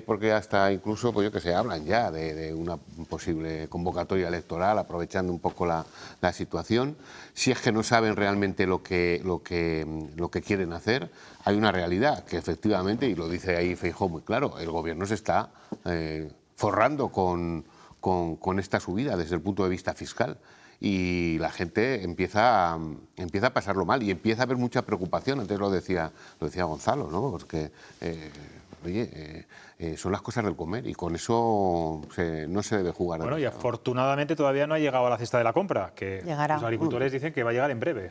porque hasta incluso, pues yo que sé, hablan ya de una posible convocatoria electoral, aprovechando un poco la situación. Si es que no saben realmente lo que quieren hacer, hay una realidad que efectivamente, y lo dice ahí Feijóo muy claro, el Gobierno se está forrando con esta subida desde el punto de vista fiscal. Y la gente empieza a pasarlo mal y empieza a haber mucha preocupación. Antes lo decía Gonzalo, ¿no? Porque son las cosas del comer y con eso no se debe jugar. Bueno, y afortunadamente todavía no ha llegado a la cesta de la compra, que llegará. Los agricultores dicen que va a llegar en breve.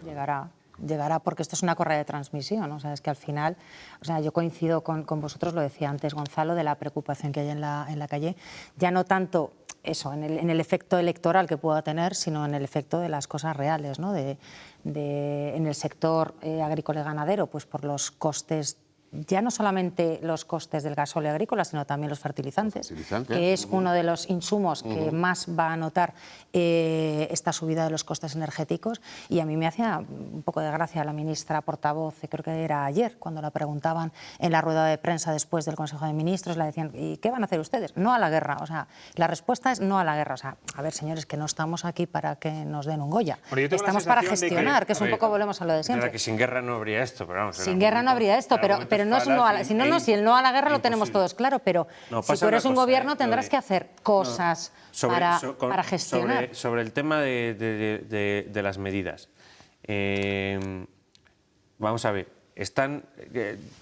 Llegará porque esto es una correa de transmisión, o sea, es que al final, o sea, yo coincido con vosotros, lo decía antes Gonzalo, de la preocupación que hay en la calle, ya no tanto eso, en el efecto electoral que pueda tener, sino en el efecto de las cosas reales, ¿no? En el sector agrícola y ganadero, pues por los costes, ya no solamente los costes del gasóleo agrícola, sino también los fertilizantes, que es uno de los insumos que más va a notar esta subida de los costes energéticos. Y a mí me hacía un poco de gracia la ministra portavoz, creo que era ayer, cuando la preguntaban en la rueda de prensa después del Consejo de Ministros, le decían, ¿y qué van a hacer ustedes? No a la guerra. O sea, la respuesta es no a la guerra. O sea, a ver, señores, que no estamos aquí para que nos den un Goya. Bueno, estamos para gestionar, que es un poco, volvemos a lo de siempre. Que sin guerra no habría esto, pero vamos. Sin guerra no habría esto, pero no es un no a la, si el no a la guerra lo tenemos todos claro, pero si tú eres un gobierno tendrás que hacer cosas para gestionar. Sobre el tema de las medidas, vamos a ver, están,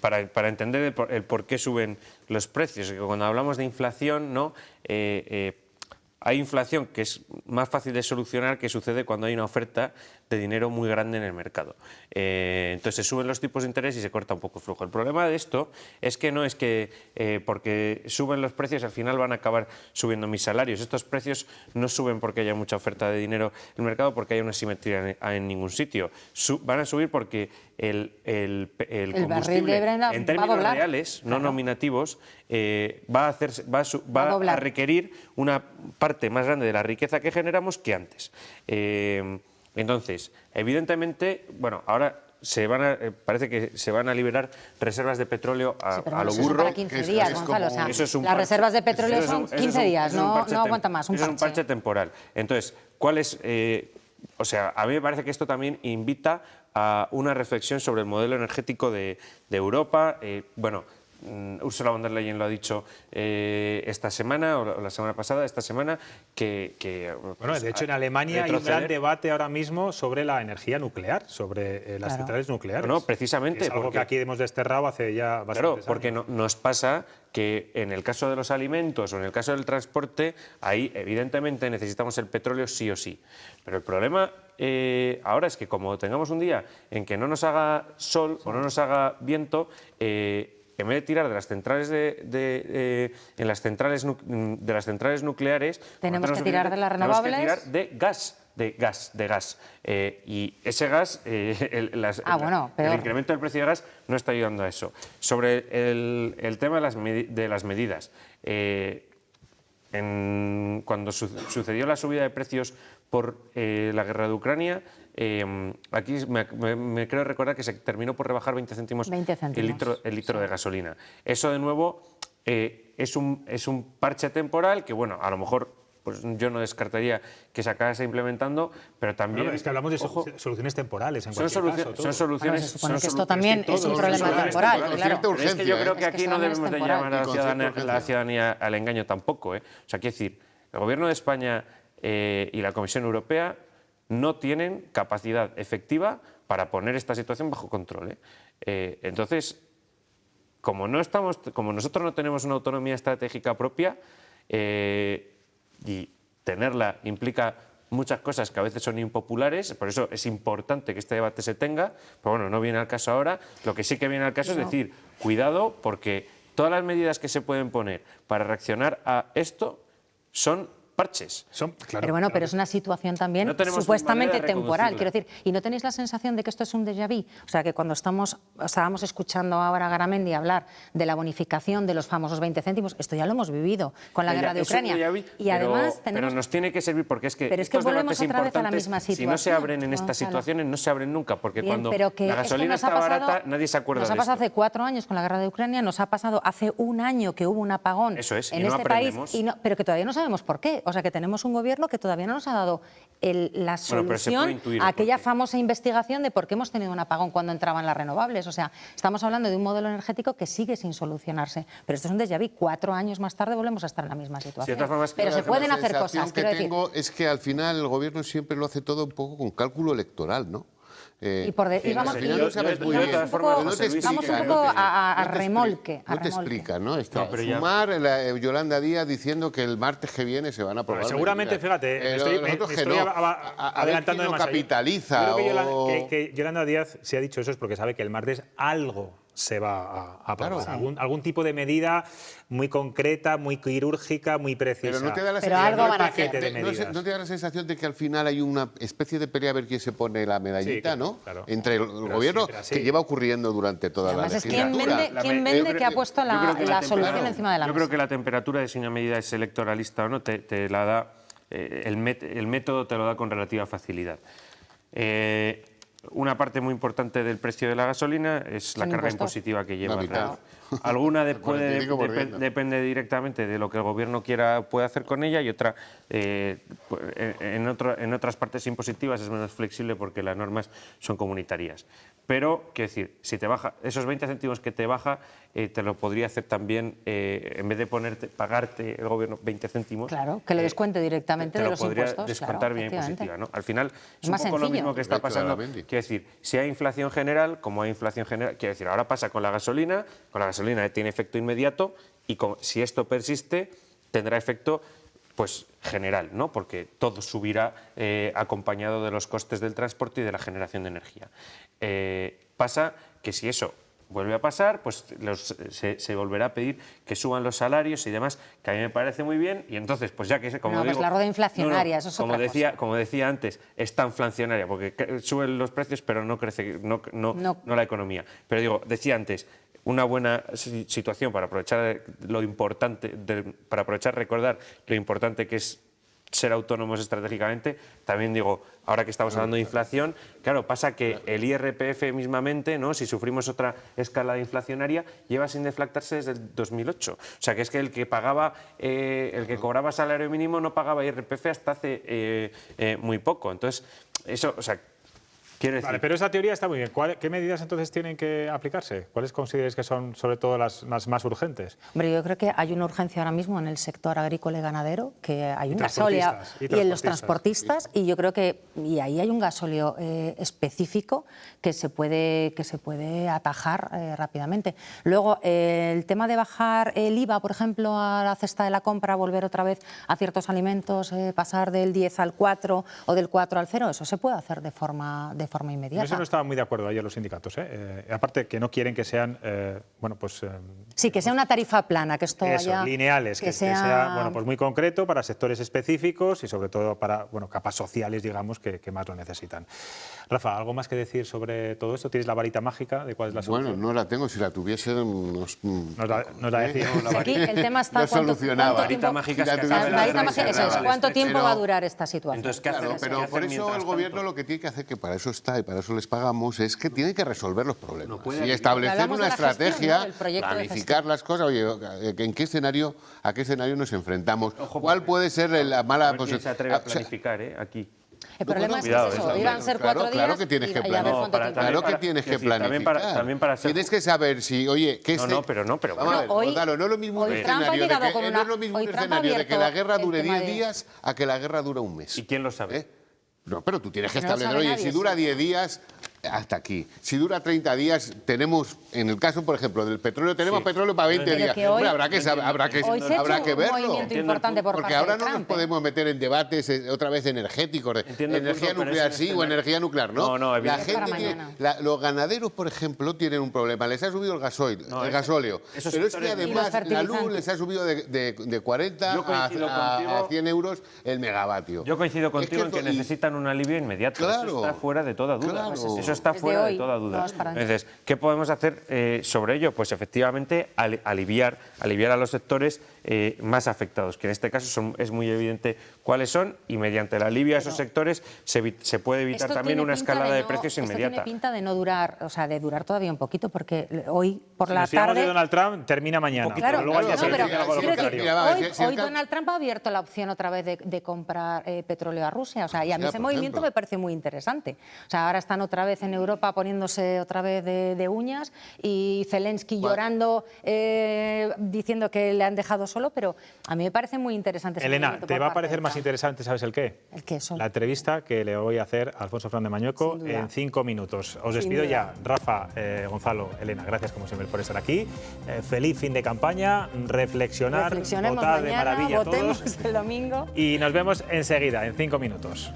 para entender el por qué suben los precios, que cuando hablamos de inflación, ¿no? hay inflación que es más fácil de solucionar que sucede cuando hay una oferta de dinero muy grande en el mercado. Entonces se suben los tipos de interés y se corta un poco el flujo. El problema de esto es que no es que porque suben los precios al final van a acabar subiendo mis salarios. Estos precios no suben porque haya mucha oferta de dinero en el mercado, porque hay una simetría en ningún sitio. Van a subir porque el combustible en términos reales, no nominativos, va a requerir una parte más grande de la riqueza que generamos que antes. Entonces, evidentemente, bueno, ahora parece que se van a liberar reservas de petróleo a lo burro. Para 15 días, Gonzalo. Las reservas de petróleo son 15 días, no aguanta más. Es un parche temporal. Entonces, ¿cuál es...? O sea, a mí me parece que esto también invita a una reflexión sobre el modelo energético de Europa. Bueno, Ursula von der Leyen lo ha dicho esta semana o la semana pasada, esta semana, que bueno, de hecho en Alemania hay un gran debate ahora mismo sobre la energía nuclear, sobre las centrales nucleares. No, precisamente. Es algo que aquí hemos desterrado hace ya bastantes años. Porque nos pasa que en el caso de los alimentos o en el caso del transporte, ahí evidentemente necesitamos el petróleo sí o sí. Pero el problema ahora es que como tengamos un día en que no nos haga sol o no nos haga viento, en vez de tirar de las centrales de las centrales nucleares, tenemos que tirar de las renovables. Tenemos que tirar de gas. Y ese gas, el incremento del precio de gas no está ayudando a eso. Sobre el tema de las medidas, cuando sucedió la subida de precios por la guerra de Ucrania, aquí me creo recordar que se terminó por rebajar 20 céntimos el litro de gasolina. Eso, de nuevo, es un parche temporal que, bueno, a lo mejor pues yo no descartaría que se acabase implementando, pero también... Bueno, es que hablamos de soluciones temporales en cualquier caso. Son soluciones... Se supone que esto también es un problema temporal, claro. Es que yo creo que aquí no debemos de llamar a la ciudadanía al engaño tampoco. O sea, quiero decir, el Gobierno de España y la Comisión Europea no tienen capacidad efectiva para poner esta situación bajo control. Entonces, como nosotros no tenemos una autonomía estratégica propia, y tenerla implica muchas cosas que a veces son impopulares, por eso es importante que este debate se tenga, pero bueno, no viene al caso ahora. Lo que sí que viene al caso es decir, cuidado, porque todas las medidas que se pueden poner para reaccionar a esto son parches. Pero bueno, pero es una situación también supuestamente temporal, quiero decir. ¿Y no tenéis la sensación de que esto es un déjà vu? O sea, que cuando estábamos escuchando ahora a Garamendi hablar de la bonificación de los famosos 20 céntimos, esto ya lo hemos vivido con la guerra de Ucrania. Y además pero nos tiene que servir porque es que estos debates importantes, si no se abren en estas situaciones, no se abren nunca, porque cuando la gasolina está barata, nadie se acuerda de esto. Nos ha pasado hace 4 años con la guerra de Ucrania, nos ha pasado hace 1 año que hubo un apagón en este país, pero que todavía no sabemos por qué. O sea, que tenemos un gobierno que todavía no nos ha dado la solución a aquella famosa investigación de por qué hemos tenido un apagón cuando entraban las renovables. O sea, estamos hablando de un modelo energético que sigue sin solucionarse. Pero esto es un déjà vu. 4 años más tarde volvemos a estar en la misma situación. Pero se pueden hacer cosas. La sensación que tengo es que al final el gobierno siempre lo hace todo un poco con cálculo electoral, ¿no? Vamos un poco a remolque. No te explica, ¿no? Sumar Yolanda Díaz diciendo que el martes que viene se van a aprobar. Seguramente, fíjate, me estoy adelantando demasiado. Capitaliza. Creo que Yolanda Díaz se ha dicho eso es porque sabe que el martes algo se va a aprobar. Claro. Algún tipo de medida muy concreta, muy quirúrgica, muy precisa. Pero no te da la sensación, ¿no te da la sensación de que al final hay una especie de pelea a ver quién se pone la medallita, ¿no? Claro. Entre el gobierno, que lleva ocurriendo durante toda la legislatura. ¿Quién vende que ha puesto la solución encima de la mesa? Yo creo que la temperatura de si una medida es electoralista o no te la da, el método te lo da con relativa facilidad. Una parte muy importante del precio de la gasolina es la carga impositiva que lleva. Alguna depende directamente de lo que el gobierno puede hacer con ella, y otra, en otras partes impositivas es menos flexible porque las normas son comunitarias. Pero, quiero decir, si te baja esos 20 céntimos que te baja, te lo podría hacer también, en vez de pagarte el gobierno 20 céntimos. Claro, que lo descuente directamente de los impuestos. Te lo podría descontar vía impositiva, ¿no? Al final es un poco lo mismo que está pasando. Quiero decir, si hay inflación general, como hay inflación general, quiero decir, ahora pasa con la gasolina tiene efecto inmediato, y si esto persiste, tendrá efecto pues general, ¿no? Porque todo subirá acompañado de los costes del transporte y de la generación de energía. Pasa que si eso vuelve a pasar, pues se volverá a pedir que suban los salarios y demás, que a mí me parece muy bien, y entonces, pues ya que, como digo... pues la rueda inflacionaria, eso es otra cosa. Como decía antes, es tan inflacionaria, porque suben los precios, pero no crece no la economía. Pero digo, decía antes, una buena situación para aprovechar lo importante, para aprovechar, recordar lo importante que es ser autónomos estratégicamente. También digo, ahora que estamos hablando de inflación, claro, pasa que el IRPF mismamente, ¿no? Si sufrimos otra escalada inflacionaria, lleva sin deflactarse desde el 2008. O sea, que es que el que cobraba salario mínimo no pagaba IRPF hasta hace muy poco. Entonces, eso, o sea, quiero decir... Vale, pero esa teoría está muy bien. ¿Qué medidas entonces tienen que aplicarse? ¿Cuáles consideráis que son sobre todo las más urgentes? Hombre, yo creo que hay una urgencia ahora mismo en el sector agrícola y ganadero, que hay un gasóleo y en los transportistas, y yo creo que ahí hay un gasóleo específico que se puede atajar rápidamente. Luego, el tema de bajar el IVA, por ejemplo, a la cesta de la compra, volver otra vez a ciertos alimentos, pasar del 10 al 4 o del 4 al 0, eso se puede hacer de forma inmediata. Eso no estaban muy de acuerdo ayer los sindicatos. Aparte que no quieren que sean, sí, que sea una tarifa plana, que esto vaya... lineales, que sea pues muy concreto para sectores específicos y sobre todo para capas sociales, digamos, que más lo necesitan. Rafa, ¿algo más que decir sobre todo esto? ¿Tienes la varita mágica de cuál es la solución? Bueno, no la tengo. Si la tuviese, nos la decimos. Aquí el tema está ¿cuánto tiempo va a durar esta situación? Entonces, claro, pero por eso el Gobierno lo que tiene que hacer, que para eso está y para eso les pagamos, es que tiene que resolver los problemas y establecer una estrategia, planificar las cosas. Oye, ¿a qué escenario nos enfrentamos? ¿Cuál puede ser la mala posición? Se atreve a planificar aquí. El problema es que es eso, iban a ser 4 días. Claro que tienes que planificar. Claro que tienes que planificar. Tienes que saber si, oye, ¿qué es? Pero no es lo mismo un escenario de que la guerra dure 10 días a que la guerra dure un mes. ¿Y quién lo sabe? No, pero tú tienes que establecer, oye, si dura 10 días, hasta aquí. Si dura 30 días, tenemos, en el caso, por ejemplo, del petróleo, tenemos petróleo para 20 días. Hombre, habrá que verlo. Porque ahora no nos podemos meter en debates otra vez energéticos, energía nuclear sí o energía nuclear no. La gente los ganaderos, por ejemplo, tienen un problema. Les ha subido el gasóleo. Pero es que además la luz les ha subido de 40 a 100 euros el megavatio. Yo coincido contigo en que necesitan un alivio inmediato. Claro, eso está fuera de toda duda. Eso está fuera de toda duda. Entonces, ¿qué podemos hacer sobre ello? Pues efectivamente aliviar a los sectores más afectados, que en este caso es muy evidente cuáles son, y mediante el alivio a esos sectores se puede evitar también una escalada de precios inmediata. Esto tiene pinta de no durar, o sea, de durar todavía un poquito, porque hoy por la tarde... de Donald Trump termina mañana. Claro, hoy Donald Trump ha abierto la opción otra vez de comprar petróleo a Rusia, o sea, y a mí ese movimiento me parece muy interesante. O sea, ahora están otra vez en Europa poniéndose otra vez de uñas, y Zelensky llorando, diciendo que le han dejado solo, pero a mí me parece muy interesante. Elena, te va a parecer más interesante, ¿sabes el qué? ¿El qué? La entrevista que le voy a hacer a Alfonso Fernández Mañueco en 5 minutos. Os despido ya. Rafa, Gonzalo, Elena, gracias como siempre por estar aquí. Feliz fin de campaña, reflexionar, votar de maravilla votemos todos. El domingo. Y nos vemos enseguida, en 5 minutos.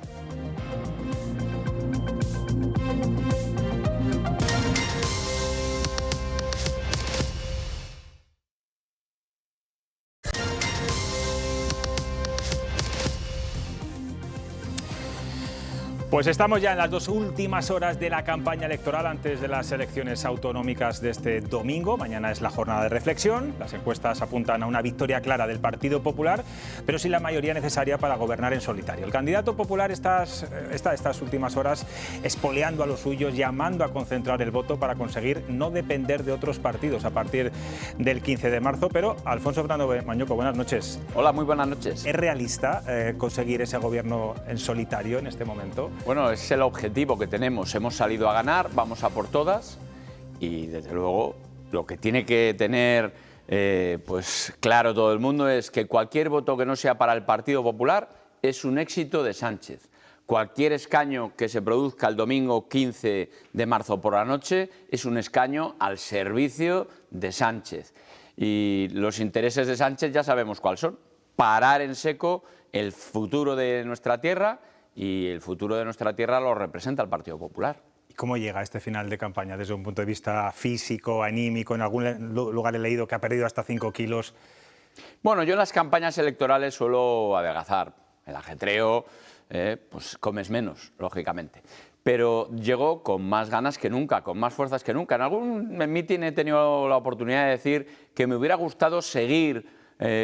Pues estamos ya en las 2 últimas horas de la campaña electoral antes de las elecciones autonómicas de este domingo. Mañana es la jornada de reflexión. Las encuestas apuntan a una victoria clara del Partido Popular, pero sin la mayoría necesaria para gobernar en solitario. El candidato popular está estas últimas horas espoleando a los suyos, llamando a concentrar el voto para conseguir no depender de otros partidos a partir del 15 de marzo. Pero, Alfonso Fernández Mañueco, buenas noches. Hola, muy buenas noches. ¿Es realista conseguir ese gobierno en solitario en este momento? Bueno, es el objetivo que tenemos. Hemos salido a ganar, vamos a por todas, y desde luego lo que tiene que tener pues claro todo el mundo es que cualquier voto que no sea para el Partido Popular es un éxito de Sánchez. Cualquier escaño que se produzca el domingo 15 de marzo por la noche es un escaño al servicio de Sánchez. Y los intereses de Sánchez ya sabemos cuáles son: parar en seco el futuro de nuestra tierra, y el futuro de nuestra tierra lo representa el Partido Popular. ¿Y cómo llega este final de campaña desde un punto de vista físico, anímico? En algún lugar he leído que ha perdido hasta 5 kilos. Bueno, yo en las campañas electorales suelo adelgazar. El ajetreo, pues comes menos, lógicamente. Pero llegó con más ganas que nunca, con más fuerzas que nunca. En algún mitin he tenido la oportunidad de decir que me hubiera gustado seguir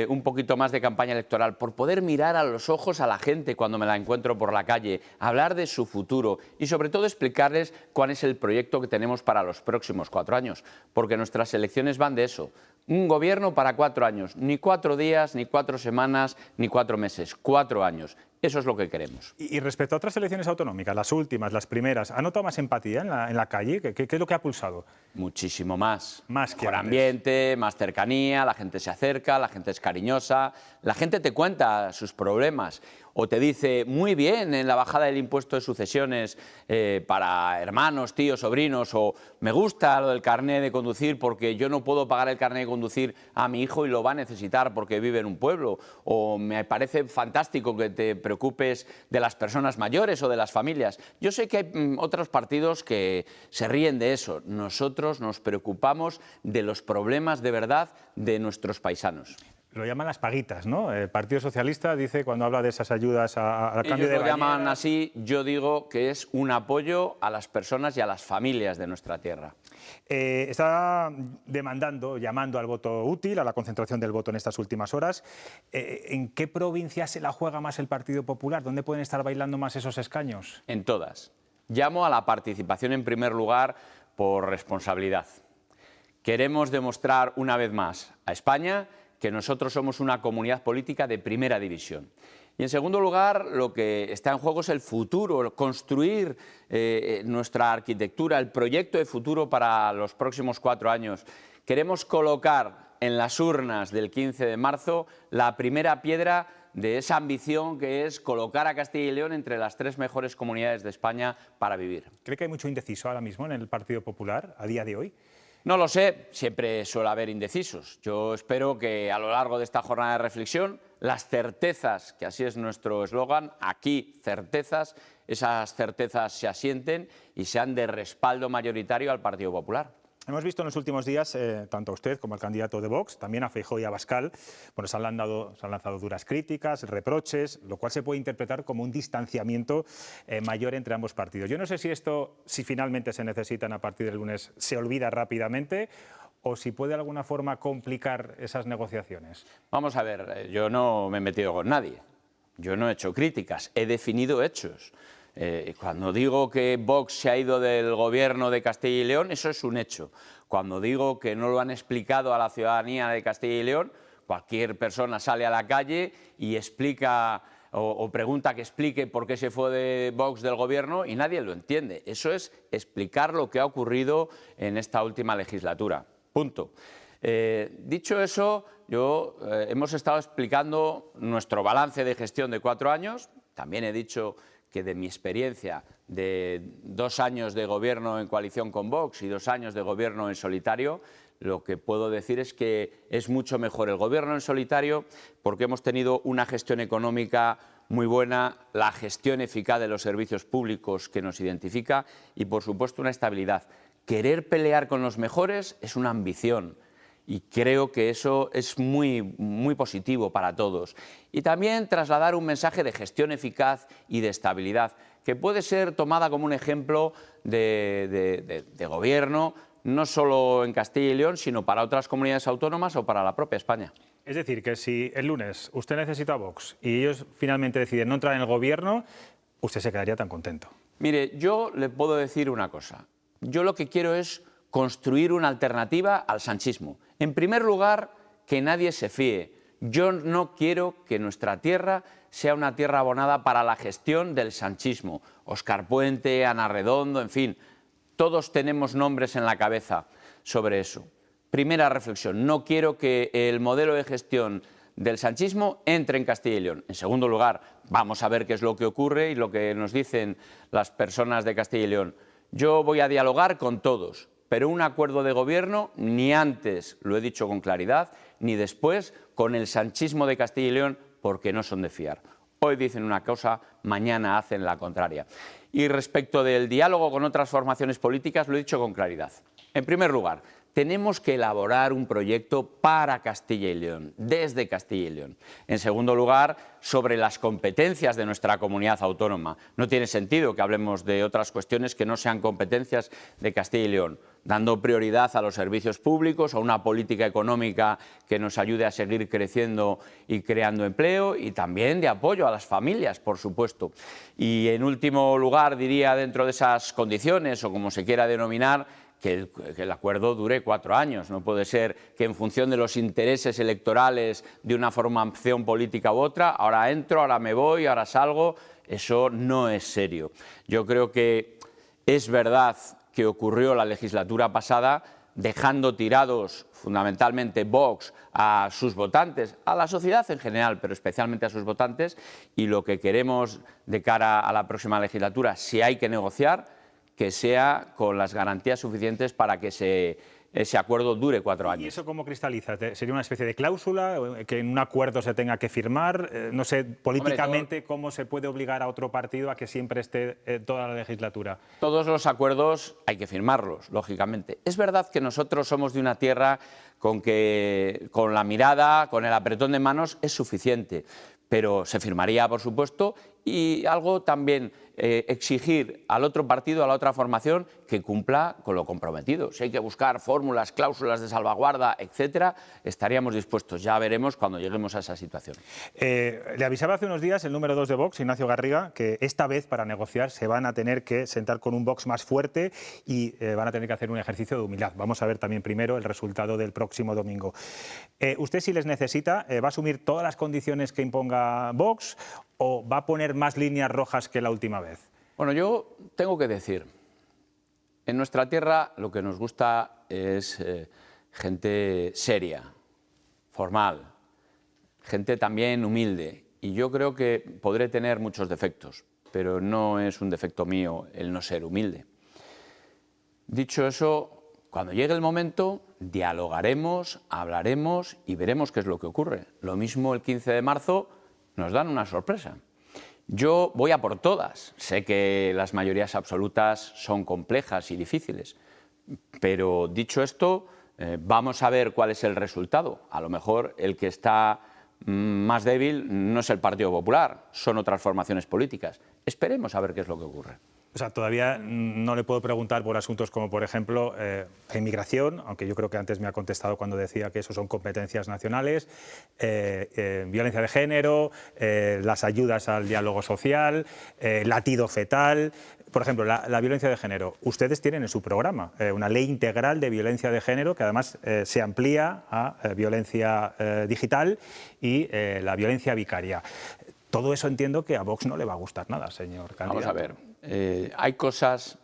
un poquito más de campaña electoral, por poder mirar a los ojos a la gente cuando me la encuentro por la calle, hablar de su futuro y sobre todo explicarles cuál es el proyecto que tenemos para los próximos 4 años, porque nuestras elecciones van de eso. Un gobierno para 4 años, ni 4 días, ni 4 semanas, ni 4 meses, 4 años. Eso es lo que queremos. Y respecto a otras elecciones autonómicas, las últimas, las primeras, ¿ha notado más empatía en la calle? ¿Qué es lo que ha pulsado? Muchísimo más. Más que mejor antes. ambiente, más cercanía, la gente se acerca, la gente es cariñosa, la gente te cuenta sus problemas o te dice, muy bien, en la bajada del impuesto de sucesiones para hermanos, tíos, sobrinos, o me gusta lo del carné de conducir porque yo no puedo pagar el carné de conducir a mi hijo y lo va a necesitar porque vive en un pueblo, o me parece fantástico que te preocupes de las personas mayores o de las familias. Yo sé que hay otros partidos que se ríen de eso. Nosotros nos preocupamos de los problemas de verdad de nuestros paisanos. Lo llaman las paguitas, ¿no? El Partido Socialista dice, cuando habla de esas ayudas a cambio de Ellos lo llaman bañera... así, yo digo que es un apoyo a las personas y a las familias de nuestra tierra. Está demandando, llamando al voto útil, a la concentración del voto en estas últimas horas. ¿En qué provincia se la juega más el Partido Popular? ¿Dónde pueden estar bailando más esos escaños? En todas. Llamo a la participación en primer lugar por responsabilidad. Queremos demostrar una vez más a España que nosotros somos una comunidad política de primera división. Y en segundo lugar, lo que está en juego es el futuro, construir nuestra arquitectura, el proyecto de futuro para los próximos 4 años. Queremos colocar en las urnas del 15 de marzo la primera piedra de esa ambición que es colocar a Castilla y León entre las 3 mejores comunidades de España para vivir. ¿Cree que hay mucho indeciso ahora mismo en el Partido Popular, a día de hoy? No lo sé, siempre suele haber indecisos. Yo espero que a lo largo de esta jornada de reflexión, las certezas, que así es nuestro eslogan, aquí certezas, esas certezas se asienten y sean de respaldo mayoritario al Partido Popular. Hemos visto en los últimos días, tanto a usted como al candidato de Vox, también a Feijóo y a Abascal, bueno, se han lanzado duras críticas, reproches, lo cual se puede interpretar como un distanciamiento mayor entre ambos partidos. Yo no sé si finalmente se necesitan a partir del lunes, se olvida rápidamente o si puede de alguna forma complicar esas negociaciones. Vamos a ver, yo no me he metido con nadie, yo no he hecho críticas, he definido hechos. Cuando digo que Vox se ha ido del gobierno de Castilla y León, eso es un hecho. Cuando digo que no lo han explicado a la ciudadanía de Castilla y León, cualquier persona sale a la calle y explica o pregunta que explique por qué se fue de Vox del gobierno y nadie lo entiende. Eso es explicar lo que ha ocurrido en esta última legislatura. Punto. Dicho eso, hemos estado explicando nuestro balance de gestión de 4 años. También he dicho que de mi experiencia de 2 años de gobierno en coalición con Vox y 2 años de gobierno en solitario, lo que puedo decir es que es mucho mejor el gobierno en solitario porque hemos tenido una gestión económica muy buena, la gestión eficaz de los servicios públicos que nos identifica y, por supuesto, una estabilidad. Querer pelear con los mejores es una ambición. Y creo que eso es muy positivo para todos. Y también trasladar un mensaje de gestión eficaz y de estabilidad, que puede ser tomada como un ejemplo de gobierno, no solo en Castilla y León, sino para otras comunidades autónomas o para la propia España. Es decir, que si el lunes usted necesita a Vox y ellos finalmente deciden no entrar en el gobierno, usted se quedaría tan contento. Mire, yo le puedo decir una cosa. Yo lo que quiero es construir una alternativa al sanchismo. En primer lugar, que nadie se fíe. Yo no quiero que nuestra tierra sea una tierra abonada para la gestión del sanchismo. Óscar Puente, Ana Redondo, en fin, todos tenemos nombres en la cabeza sobre eso. Primera reflexión, no quiero que el modelo de gestión del sanchismo entre en Castilla y León. En segundo lugar, vamos a ver qué es lo que ocurre y lo que nos dicen las personas de Castilla y León. Yo voy a dialogar con todos, pero un acuerdo de gobierno ni antes, lo he dicho con claridad, ni después, con el sanchismo de Castilla y León, porque no son de fiar. Hoy dicen una cosa, mañana hacen la contraria. Y respecto del diálogo con otras formaciones políticas, lo he dicho con claridad. En primer lugar, tenemos que elaborar un proyecto para Castilla y León, desde Castilla y León. En segundo lugar, sobre las competencias de nuestra comunidad autónoma. No tiene sentido que hablemos de otras cuestiones que no sean competencias de Castilla y León, dando prioridad a los servicios públicos, a una política económica que nos ayude a seguir creciendo y creando empleo, y también de apoyo a las familias, por supuesto. Y en último lugar, diría, dentro de esas condiciones, o como se quiera denominar, que el acuerdo dure 4 años. No puede ser que en función de los intereses electorales de una formación política u otra, ahora entro, ahora me voy, ahora salgo. Eso no es serio. Yo creo que es verdad que ocurrió la legislatura pasada dejando tirados fundamentalmente Vox a sus votantes, a la sociedad en general, pero especialmente a sus votantes, y lo que queremos de cara a la próxima legislatura, si hay que negociar, que sea con las garantías suficientes para que ese acuerdo dure 4 años. ¿Y eso cómo cristaliza? ¿Sería una especie de cláusula que en un acuerdo se tenga que firmar? No sé, políticamente, ¿cómo se puede obligar a otro partido a que siempre esté toda la legislatura? Todos los acuerdos hay que firmarlos, lógicamente. Es verdad que nosotros somos de una tierra con la mirada, con el apretón de manos es suficiente, pero se firmaría, por supuesto, y algo también exigir al otro partido, a la otra formación, que cumpla con lo comprometido. Si hay que buscar fórmulas, cláusulas de salvaguarda, etcétera, estaríamos dispuestos. Ya veremos cuando lleguemos a esa situación. Le avisaba hace unos días el número 2 de Vox, Ignacio Garriga, que esta vez para negociar se van a tener que sentar con un Vox más fuerte y van a tener que hacer un ejercicio de humildad. Vamos a ver también primero el resultado del próximo domingo. ¿Usted, si les necesita, va a asumir todas las condiciones que imponga Vox o va a poner más líneas rojas que la última vez? Bueno, yo tengo que decir, en nuestra tierra lo que nos gusta es gente seria, formal, gente también humilde. Y yo creo que podré tener muchos defectos, pero no es un defecto mío el no ser humilde. Dicho eso, cuando llegue el momento, dialogaremos, hablaremos y veremos qué es lo que ocurre. Lo mismo el 15 de marzo nos dan una sorpresa. Yo voy a por todas. Sé que las mayorías absolutas son complejas y difíciles, pero dicho esto, vamos a ver cuál es el resultado. A lo mejor el que está más débil no es el Partido Popular, son otras formaciones políticas. Esperemos a ver qué es lo que ocurre. O sea, todavía no le puedo preguntar por asuntos como, por ejemplo, la inmigración, aunque yo creo que antes me ha contestado cuando decía que eso son competencias nacionales, violencia de género, las ayudas al diálogo social, latido fetal. Por ejemplo, la violencia de género. Ustedes tienen en su programa una ley integral de violencia de género que además se amplía a violencia digital y la violencia vicaria. Todo eso entiendo que a Vox no le va a gustar nada, señor candidato. Vamos a ver. Hay cosas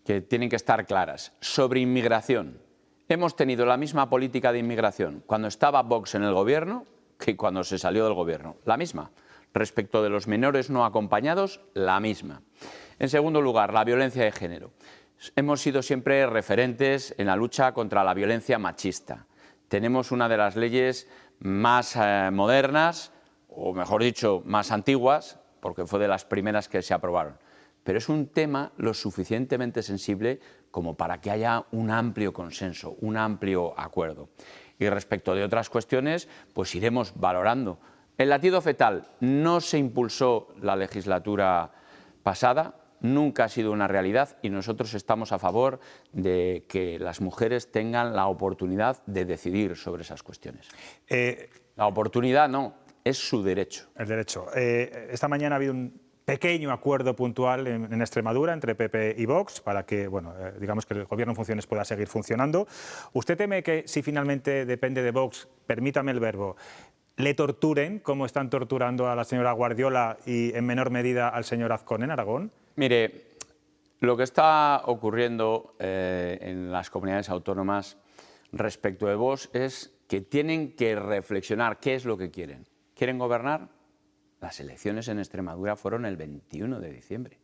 que tienen que estar claras. Sobre inmigración, hemos tenido la misma política de inmigración cuando estaba Vox en el gobierno que cuando se salió del gobierno. La misma. Respecto de los menores no acompañados, la misma. En segundo lugar, la violencia de género. Hemos sido siempre referentes en la lucha contra la violencia machista. Tenemos una de las leyes más modernas, o mejor dicho, más antiguas, porque fue de las primeras que se aprobaron. Pero es un tema lo suficientemente sensible como para que haya un amplio consenso, un amplio acuerdo. Y respecto de otras cuestiones, pues iremos valorando. El latido fetal no se impulsó la legislatura pasada, nunca ha sido una realidad y nosotros estamos a favor de que las mujeres tengan la oportunidad de decidir sobre esas cuestiones. La oportunidad no, es su derecho. El derecho. Esta mañana ha habido un pequeño acuerdo puntual en Extremadura entre PP y Vox para que, bueno, digamos que el gobierno en funciones pueda seguir funcionando. ¿Usted teme que si finalmente depende de Vox, permítame el verbo, le torturen como están torturando a la señora Guardiola y en menor medida al señor Azcón en Aragón? Mire, lo que está ocurriendo en las comunidades autónomas respecto de Vox es que tienen que reflexionar qué es lo que quieren. ¿Quieren gobernar? Las elecciones en Extremadura fueron el 21 de diciembre.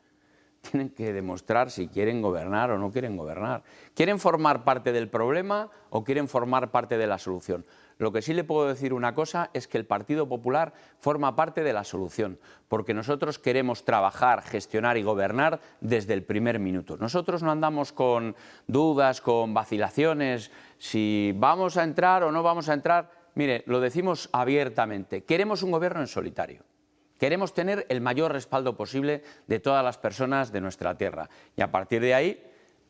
tienen que demostrar si quieren gobernar o no quieren gobernar. ¿Quieren formar parte del problema o quieren formar parte de la solución? Lo que sí le puedo decir una cosa es que el Partido Popular forma parte de la solución, porque nosotros queremos trabajar, gestionar y gobernar desde el primer minuto. Nosotros no andamos con dudas, con vacilaciones, si vamos a entrar o no vamos a entrar. Mire, lo decimos abiertamente, queremos un gobierno en solitario. Queremos tener el mayor respaldo posible de todas las personas de nuestra tierra. Y a partir de ahí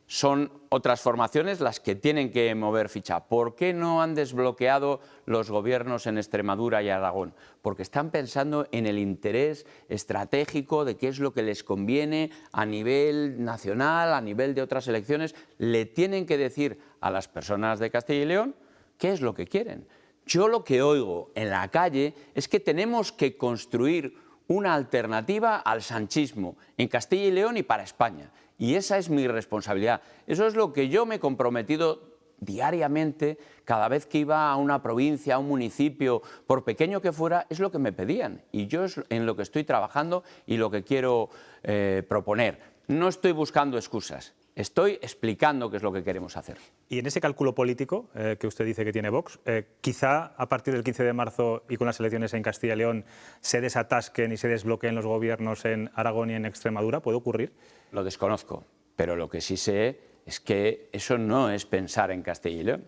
son otras formaciones las que tienen que mover ficha. ¿Por qué no han desbloqueado los gobiernos en Extremadura y Aragón? Porque están pensando en el interés estratégico de qué es lo que les conviene a nivel nacional, a nivel de otras elecciones. Le tienen que decir a las personas de Castilla y León qué es lo que quieren. Yo lo que oigo en la calle es que tenemos que construir una alternativa al sanchismo en Castilla y León y para España. Y esa es mi responsabilidad. Eso es lo que yo me he comprometido diariamente, cada vez que iba a una provincia, a un municipio, por pequeño que fuera, es lo que me pedían. Y yo es en lo que estoy trabajando y lo que quiero proponer. No estoy buscando excusas. Estoy explicando qué es lo que queremos hacer. Y en ese cálculo político que usted dice que tiene Vox, quizá a partir del 15 de marzo y con las elecciones en Castilla y León se desatasquen y se desbloqueen los gobiernos en Aragón y en Extremadura. ¿Puede ocurrir? Lo desconozco, pero lo que sí sé es que eso no es pensar en Castilla y León.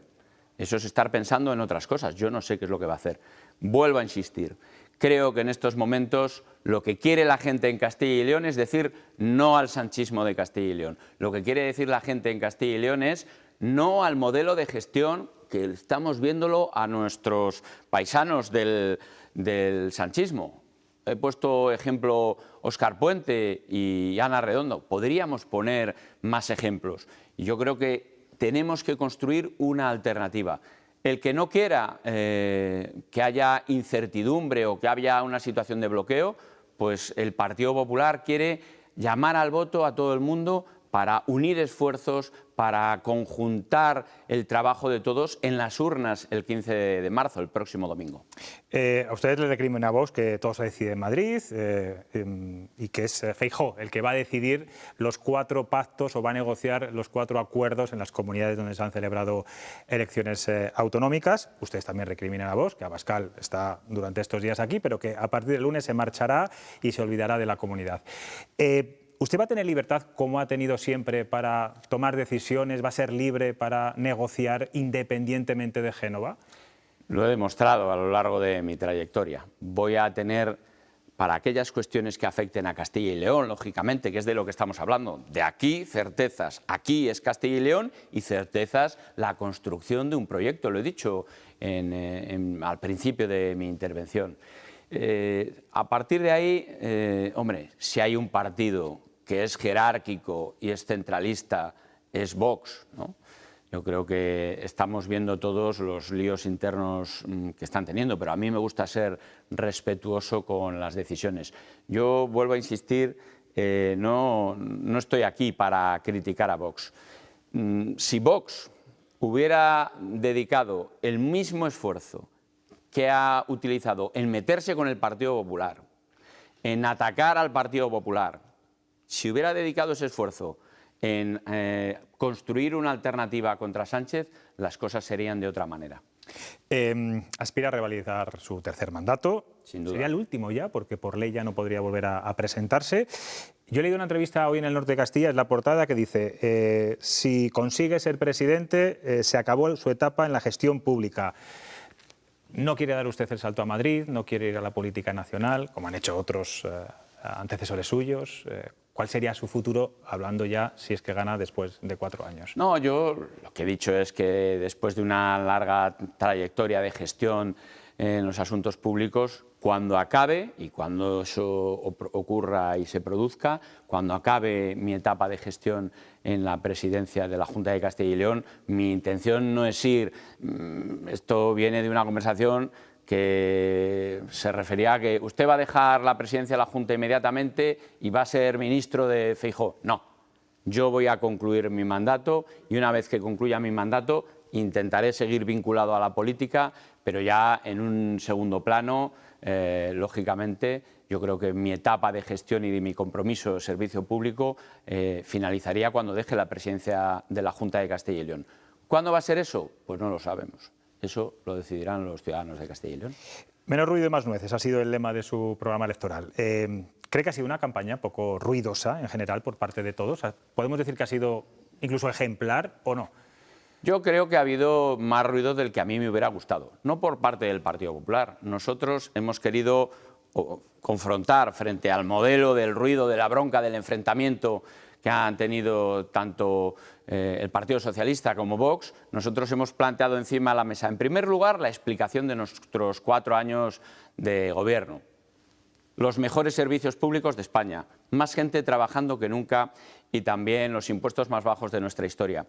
Eso es estar pensando en otras cosas. Yo no sé qué es lo que va a hacer. Vuelvo a insistir. Creo que en estos momentos lo que quiere la gente en Castilla y León es decir no al sanchismo de Castilla y León. Lo que quiere decir la gente en Castilla y León es no al modelo de gestión que estamos viéndolo a nuestros paisanos del sanchismo. He puesto ejemplo Óscar Puente y Ana Redondo. Podríamos poner más ejemplos. Y yo creo que tenemos que construir una alternativa. El que no quiera que haya incertidumbre o que haya una situación de bloqueo, pues el Partido Popular quiere llamar al voto a todo el mundo para unir esfuerzos, para conjuntar el trabajo de todos en las urnas el 15 de marzo, el próximo domingo. A ustedes les recrimina a Vox que todo se decide en Madrid y que es Feijóo el que va a decidir los 4 pactos o va a negociar los 4 acuerdos en las comunidades donde se han celebrado elecciones autonómicas. Ustedes también recriminan a Vox, que Abascal está durante estos días aquí, pero que a partir del lunes se marchará y se olvidará de la comunidad. ¿Usted va a tener libertad, como ha tenido siempre, para tomar decisiones? ¿Va a ser libre para negociar independientemente de Génova? Lo he demostrado a lo largo de mi trayectoria. Voy a tener, para aquellas cuestiones que afecten a Castilla y León, lógicamente, que es de lo que estamos hablando, de aquí certezas. Aquí es Castilla y León y certezas la construcción de un proyecto. Lo he dicho al principio de mi intervención. A partir de ahí, hombre, si hay un partido que es jerárquico y es centralista, es Vox, ¿no? Yo creo que estamos viendo todos los líos internos que están teniendo, pero a mí me gusta ser respetuoso con las decisiones. Yo vuelvo a insistir, no estoy aquí para criticar a Vox. Si Vox hubiera dedicado el mismo esfuerzo que ha utilizado en meterse con el Partido Popular, en atacar al Partido Popular, si hubiera dedicado ese esfuerzo en construir una alternativa contra Sánchez, las cosas serían de otra manera. Aspira a revalidar su tercer mandato. Sin duda. Sería el último ya, porque por ley ya no podría volver a presentarse. Yo he leído una entrevista hoy en El Norte de Castilla, es la portada, que dice si consigue ser presidente, se acabó su etapa en la gestión pública. No quiere dar usted el salto a Madrid, no quiere ir a la política nacional, como han hecho otros antecesores suyos. ¿Cuál sería su futuro, hablando ya si es que gana después de 4 años? No, yo lo que he dicho es que después de una larga trayectoria de gestión en los asuntos públicos, cuando acabe, y cuando eso ocurra y se produzca, cuando acabe mi etapa de gestión en la presidencia de la Junta de Castilla y León, mi intención no es ir, esto viene de una conversación que se refería a que usted va a dejar la presidencia de la Junta inmediatamente y va a ser ministro de Feijóo. No, yo voy a concluir mi mandato y una vez que concluya mi mandato intentaré seguir vinculado a la política, pero ya en un segundo plano, lógicamente, yo creo que mi etapa de gestión y de mi compromiso de servicio público finalizaría cuando deje la presidencia de la Junta de Castilla y León. ¿Cuándo va a ser eso? Pues no lo sabemos. Eso lo decidirán los ciudadanos de Castilla y León. Menos ruido y más nueces ha sido el lema de su programa electoral. ¿Cree que ha sido una campaña poco ruidosa en general por parte de todos? ¿Podemos decir que ha sido incluso ejemplar o no? Yo creo que ha habido más ruido del que a mí me hubiera gustado, no por parte del Partido Popular. Nosotros hemos querido confrontar frente al modelo del ruido, de la bronca, del enfrentamiento que han tenido tanto el Partido Socialista como Vox. Nosotros hemos planteado encima de la mesa, en primer lugar, la explicación de nuestros 4 años de gobierno. Los mejores servicios públicos de España, más gente trabajando que nunca y también los impuestos más bajos de nuestra historia.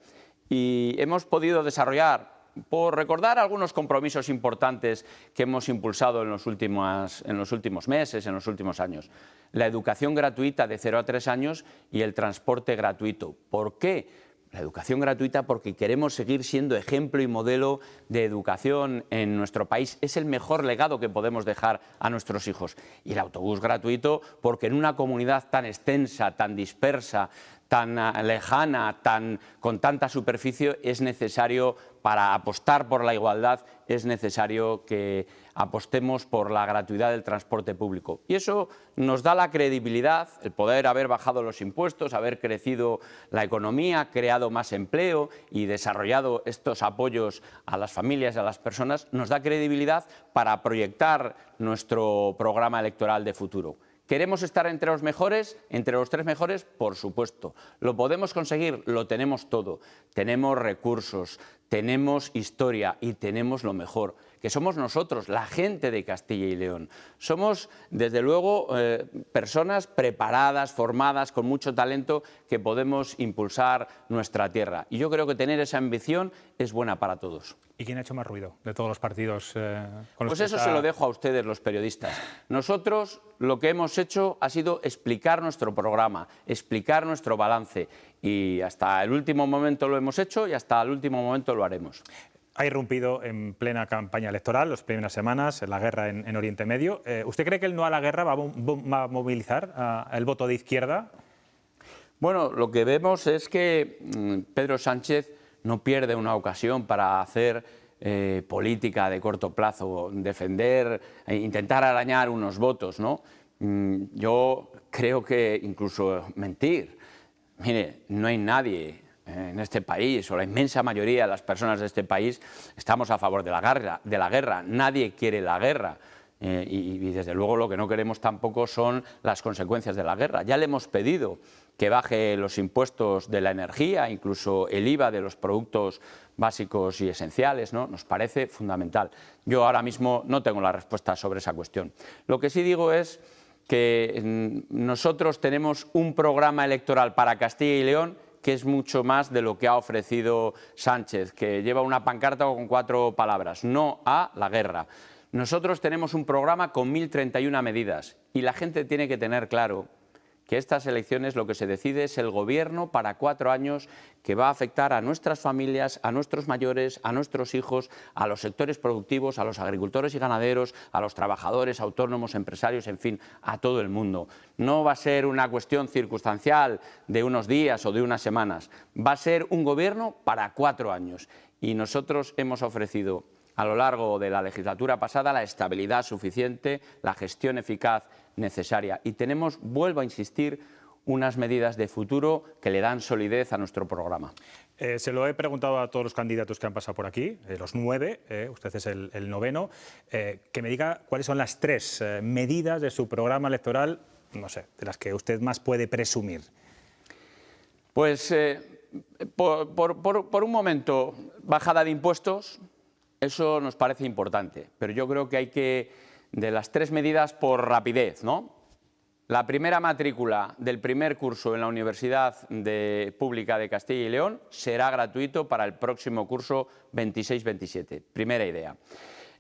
Y hemos podido desarrollar, por recordar algunos compromisos importantes que hemos impulsado en los últimos meses, en los últimos años. La educación gratuita de 0 a 3 años y el transporte gratuito. ¿Por qué? La educación gratuita porque queremos seguir siendo ejemplo y modelo de educación en nuestro país. Es el mejor legado que podemos dejar a nuestros hijos. Y el autobús gratuito porque en una comunidad tan extensa, tan dispersa, tan lejana, con tanta superficie, es necesario, para apostar por la igualdad, es necesario que apostemos por la gratuidad del transporte público. Y eso nos da la credibilidad, el poder haber bajado los impuestos, haber crecido la economía, creado más empleo y desarrollado estos apoyos a las familias y a las personas, nos da credibilidad para proyectar nuestro programa electoral de futuro. ¿Queremos estar entre los mejores, entre los 3 mejores? Por supuesto. ¿Lo podemos conseguir? Lo tenemos todo. Tenemos recursos, tenemos historia y tenemos lo mejor, que somos nosotros, la gente de Castilla y León. Somos, desde luego, personas preparadas, formadas, con mucho talento, que podemos impulsar nuestra tierra. Y yo creo que tener esa ambición es buena para todos. ¿Y quién ha hecho más ruido de todos los partidos con los Pues que eso está... se lo dejo a ustedes, los periodistas. Nosotros lo que hemos hecho ha sido explicar nuestro programa, explicar nuestro balance y hasta el último momento lo hemos hecho y hasta el último momento lo haremos. Ha irrumpido en plena campaña electoral, las primeras semanas, la guerra en Oriente Medio. ¿Usted cree que el no a la guerra va a movilizar el voto de izquierda? Bueno, lo que vemos es que Pedro Sánchez no pierde una ocasión para hacer política de corto plazo, defender, intentar arañar unos votos, ¿no? Yo creo que incluso mentir. Mire, no hay nadie en este país, o la inmensa mayoría de las personas de este país, estamos a favor de la guerra. Nadie quiere la guerra. Y desde luego lo que no queremos tampoco son las consecuencias de la guerra. Ya le hemos pedido que baje los impuestos de la energía, incluso el IVA de los productos básicos y esenciales, ¿no? Nos parece fundamental. Yo ahora mismo no tengo la respuesta sobre esa cuestión. Lo que sí digo es que nosotros tenemos un programa electoral para Castilla y León que es mucho más de lo que ha ofrecido Sánchez, que lleva una pancarta con 4 palabras: no a la guerra. Nosotros tenemos un programa con 1.031 medidas y la gente tiene que tener claro que estas elecciones lo que se decide es el gobierno para 4 años que va a afectar a nuestras familias, a nuestros mayores, a nuestros hijos, a los sectores productivos, a los agricultores y ganaderos, a los trabajadores, autónomos, empresarios, en fin, a todo el mundo. No va a ser una cuestión circunstancial de unos días o de unas semanas, va a ser un gobierno para 4 años y nosotros hemos ofrecido a lo largo de la legislatura pasada la estabilidad suficiente, la gestión eficaz necesaria y tenemos, vuelvo a insistir, unas medidas de futuro que le dan solidez a nuestro programa. Se lo he preguntado a todos los candidatos que han pasado por aquí, los 9, usted es el 9º, que me diga cuáles son las 3 medidas de su programa electoral, no sé, de las que usted más puede presumir. Pues por un momento, bajada de impuestos. Eso nos parece importante, pero yo creo que hay que, de las 3 medidas, por rapidez, ¿no? La primera matrícula del primer curso en la Universidad Pública de Castilla y León será gratuito para el próximo curso 26-27. Primera idea.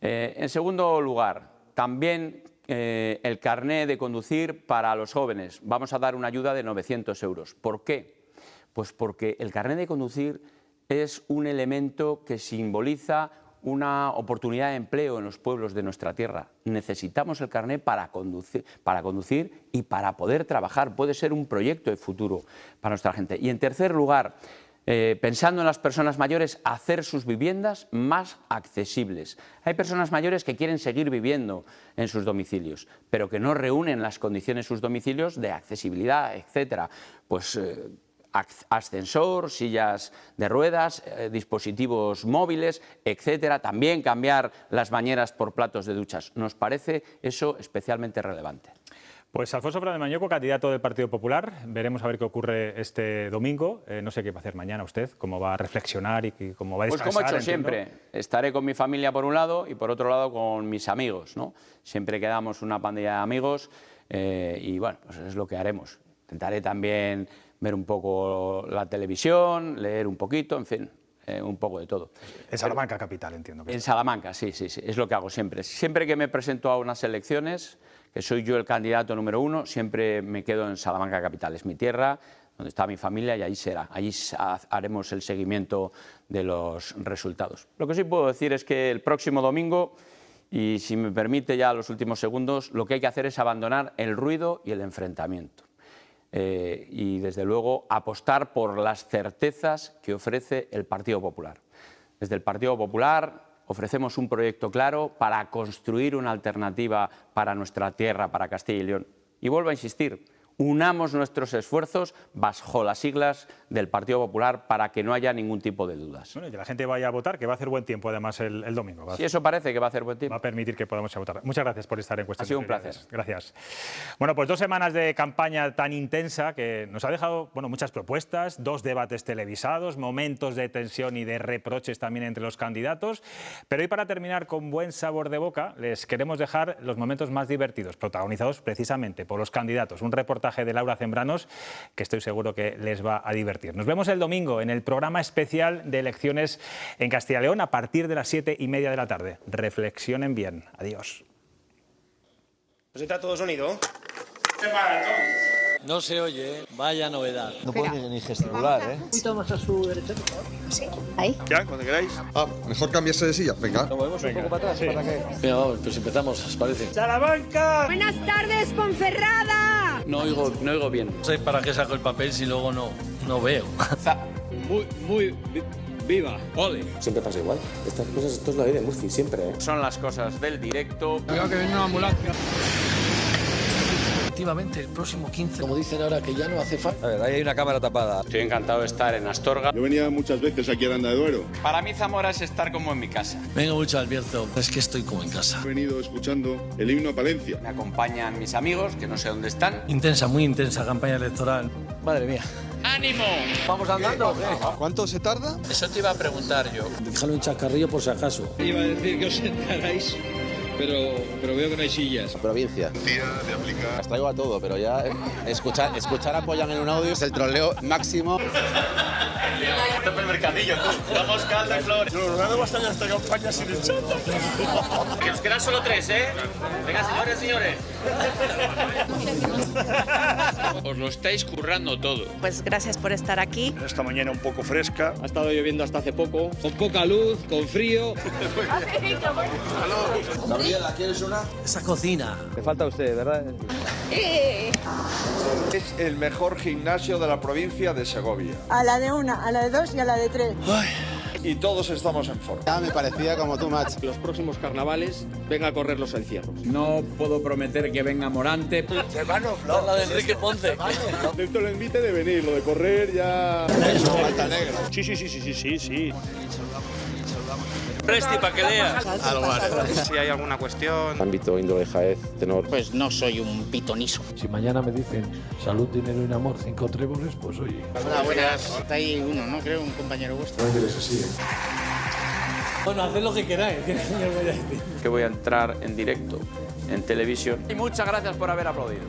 En segundo lugar, también el carné de conducir para los jóvenes. Vamos a dar una ayuda de 900 euros. ¿Por qué? Pues porque el carné de conducir es un elemento que simboliza una oportunidad de empleo en los pueblos de nuestra tierra. Necesitamos el carné para conducir y para poder trabajar. Puede ser un proyecto de futuro para nuestra gente. Y en tercer lugar, pensando en las personas mayores, hacer sus viviendas más accesibles. Hay personas mayores que quieren seguir viviendo en sus domicilios, pero que no reúnen las condiciones sus domicilios de accesibilidad, etcétera. Pues ascensor, sillas de ruedas, dispositivos móviles, etcétera. También cambiar las bañeras por platos de duchas. Nos parece eso especialmente relevante. Pues Alfonso Fernández Mañueco, candidato del Partido Popular. Veremos a ver qué ocurre este domingo. No sé qué va a hacer mañana usted, cómo va a reflexionar y cómo va a descansar. Pues como he hecho entiendo. siempre, estaré con mi familia por un lado y por otro lado con mis amigos, ¿no? Siempre quedamos una pandilla de amigos y bueno, pues es lo que haremos. Intentaré también ver un poco la televisión, leer un poquito, en fin, un poco de todo. En Salamanca capital, entiendo. En Salamanca, sí, es lo que hago siempre. Siempre que me presento a unas elecciones, que soy yo el candidato número 1, siempre me quedo en Salamanca capital. Es mi tierra, donde está mi familia y allí será. Allí haremos el seguimiento de los resultados. Lo que sí puedo decir es que el próximo domingo, y si me permite ya los últimos segundos, lo que hay que hacer es abandonar el ruido y el enfrentamiento. Y desde luego apostar por las certezas que ofrece el Partido Popular. Desde el Partido Popular ofrecemos un proyecto claro para construir una alternativa para nuestra tierra, para Castilla y León. Y vuelvo a insistir, unamos nuestros esfuerzos bajo las siglas del Partido Popular para que no haya ningún tipo de dudas. Bueno, y que la gente vaya a votar, que va a hacer buen tiempo además el domingo. Sí, eso parece que va a hacer buen tiempo. Va a permitir que podamos ir a votar. Muchas gracias por estar en Cuestión. Ha sido un de Prioridades. placer. Gracias. Bueno, pues 2 semanas de campaña tan intensa que nos ha dejado muchas propuestas, 2 debates televisados, momentos de tensión y de reproches también entre los candidatos. Pero hoy, para terminar con buen sabor de boca, les queremos dejar los momentos más divertidos, protagonizados precisamente por los candidatos. Un reportaje de Laura Zembrano que estoy seguro que les va a divertir. Nos vemos el domingo en el programa especial de elecciones en Castilla y León a partir de las 7:30 de la tarde. Reflexionen bien. Adiós. ¿Presenta todo sonido? No se oye, vaya novedad. No puedo ni gesticular, ¿eh? Un poquito más a su derecha, por favor. Sí, ahí. Ya, cuando queráis. Mejor cambiarse de silla, venga. Nos movemos un poco para atrás, ¿para qué? Venga, vamos, pues empezamos, ¿os parece? ¡Salamanca! Buenas tardes, Ponferrada. No oigo bien. No sé para qué saco el papel si luego no veo. Muy viva. Ole. Siempre pasa igual. Estas cosas, esto es la ley de Murphy, siempre, ¿eh? Son las cosas del directo. Cuidado que viene una ambulancia. Efectivamente, el próximo 15, como dicen ahora, que ya no hace falta. A ver, ahí hay una cámara tapada. Estoy encantado de estar en Astorga. Yo venía muchas veces aquí a Aranda de Duero. Para mí Zamora es estar como en mi casa. Vengo mucho al Bierzo, es que estoy como en casa. He venido escuchando el himno a Palencia. Me acompañan mis amigos, que no sé dónde están. Intensa, muy intensa campaña electoral. Madre mía. ¡Ánimo! ¿Vamos andando o qué? ¿Cuánto se tarda? Eso te iba a preguntar yo. Déjale un chascarrillo por si acaso. Iba a decir que os sentarais, pero veo que no hay sillas. Provincia. De aplicar. Las traigo a todo, pero ya escuchar apoyan en un audio es el troleo máximo. Este el mercadillo, vamos caldo y flor. Nos ganamos bastante esta campaña sin el chat. Que nos quedan solo 3, ¿eh? Venga, señores. Os lo estáis currando todo. Pues gracias por estar aquí. Esta mañana un poco fresca. Ha estado lloviendo hasta hace poco, con poca luz, con frío. Gabriela, ¿quieres una? Esa cocina. Le falta a usted, ¿verdad? Es el mejor gimnasio de la provincia de Segovia. A la de 1, a la de 2 y a la de 3. Y todos estamos en forma. Ya me parecía como tú, Mach. Los próximos carnavales venga a correr los encierros. No puedo prometer que venga Morante. Hermano, La de Enrique Ponce. Esto lo invite de venir, lo de correr ya... Eso, falta negra. Sí. Presti, para que leas. Algo haré. Si hay alguna cuestión. Ámbito, índole, jaez, tenor. Pues no soy un pitoniso. Si mañana me dicen salud, dinero y amor, 5 tréboles, pues oye. Hola, buenas. Está ahí uno, ¿no? Creo, un compañero vuestro. Bueno, haced lo que queráis. Que voy a entrar en directo en televisión. Y muchas gracias por haber aplaudido.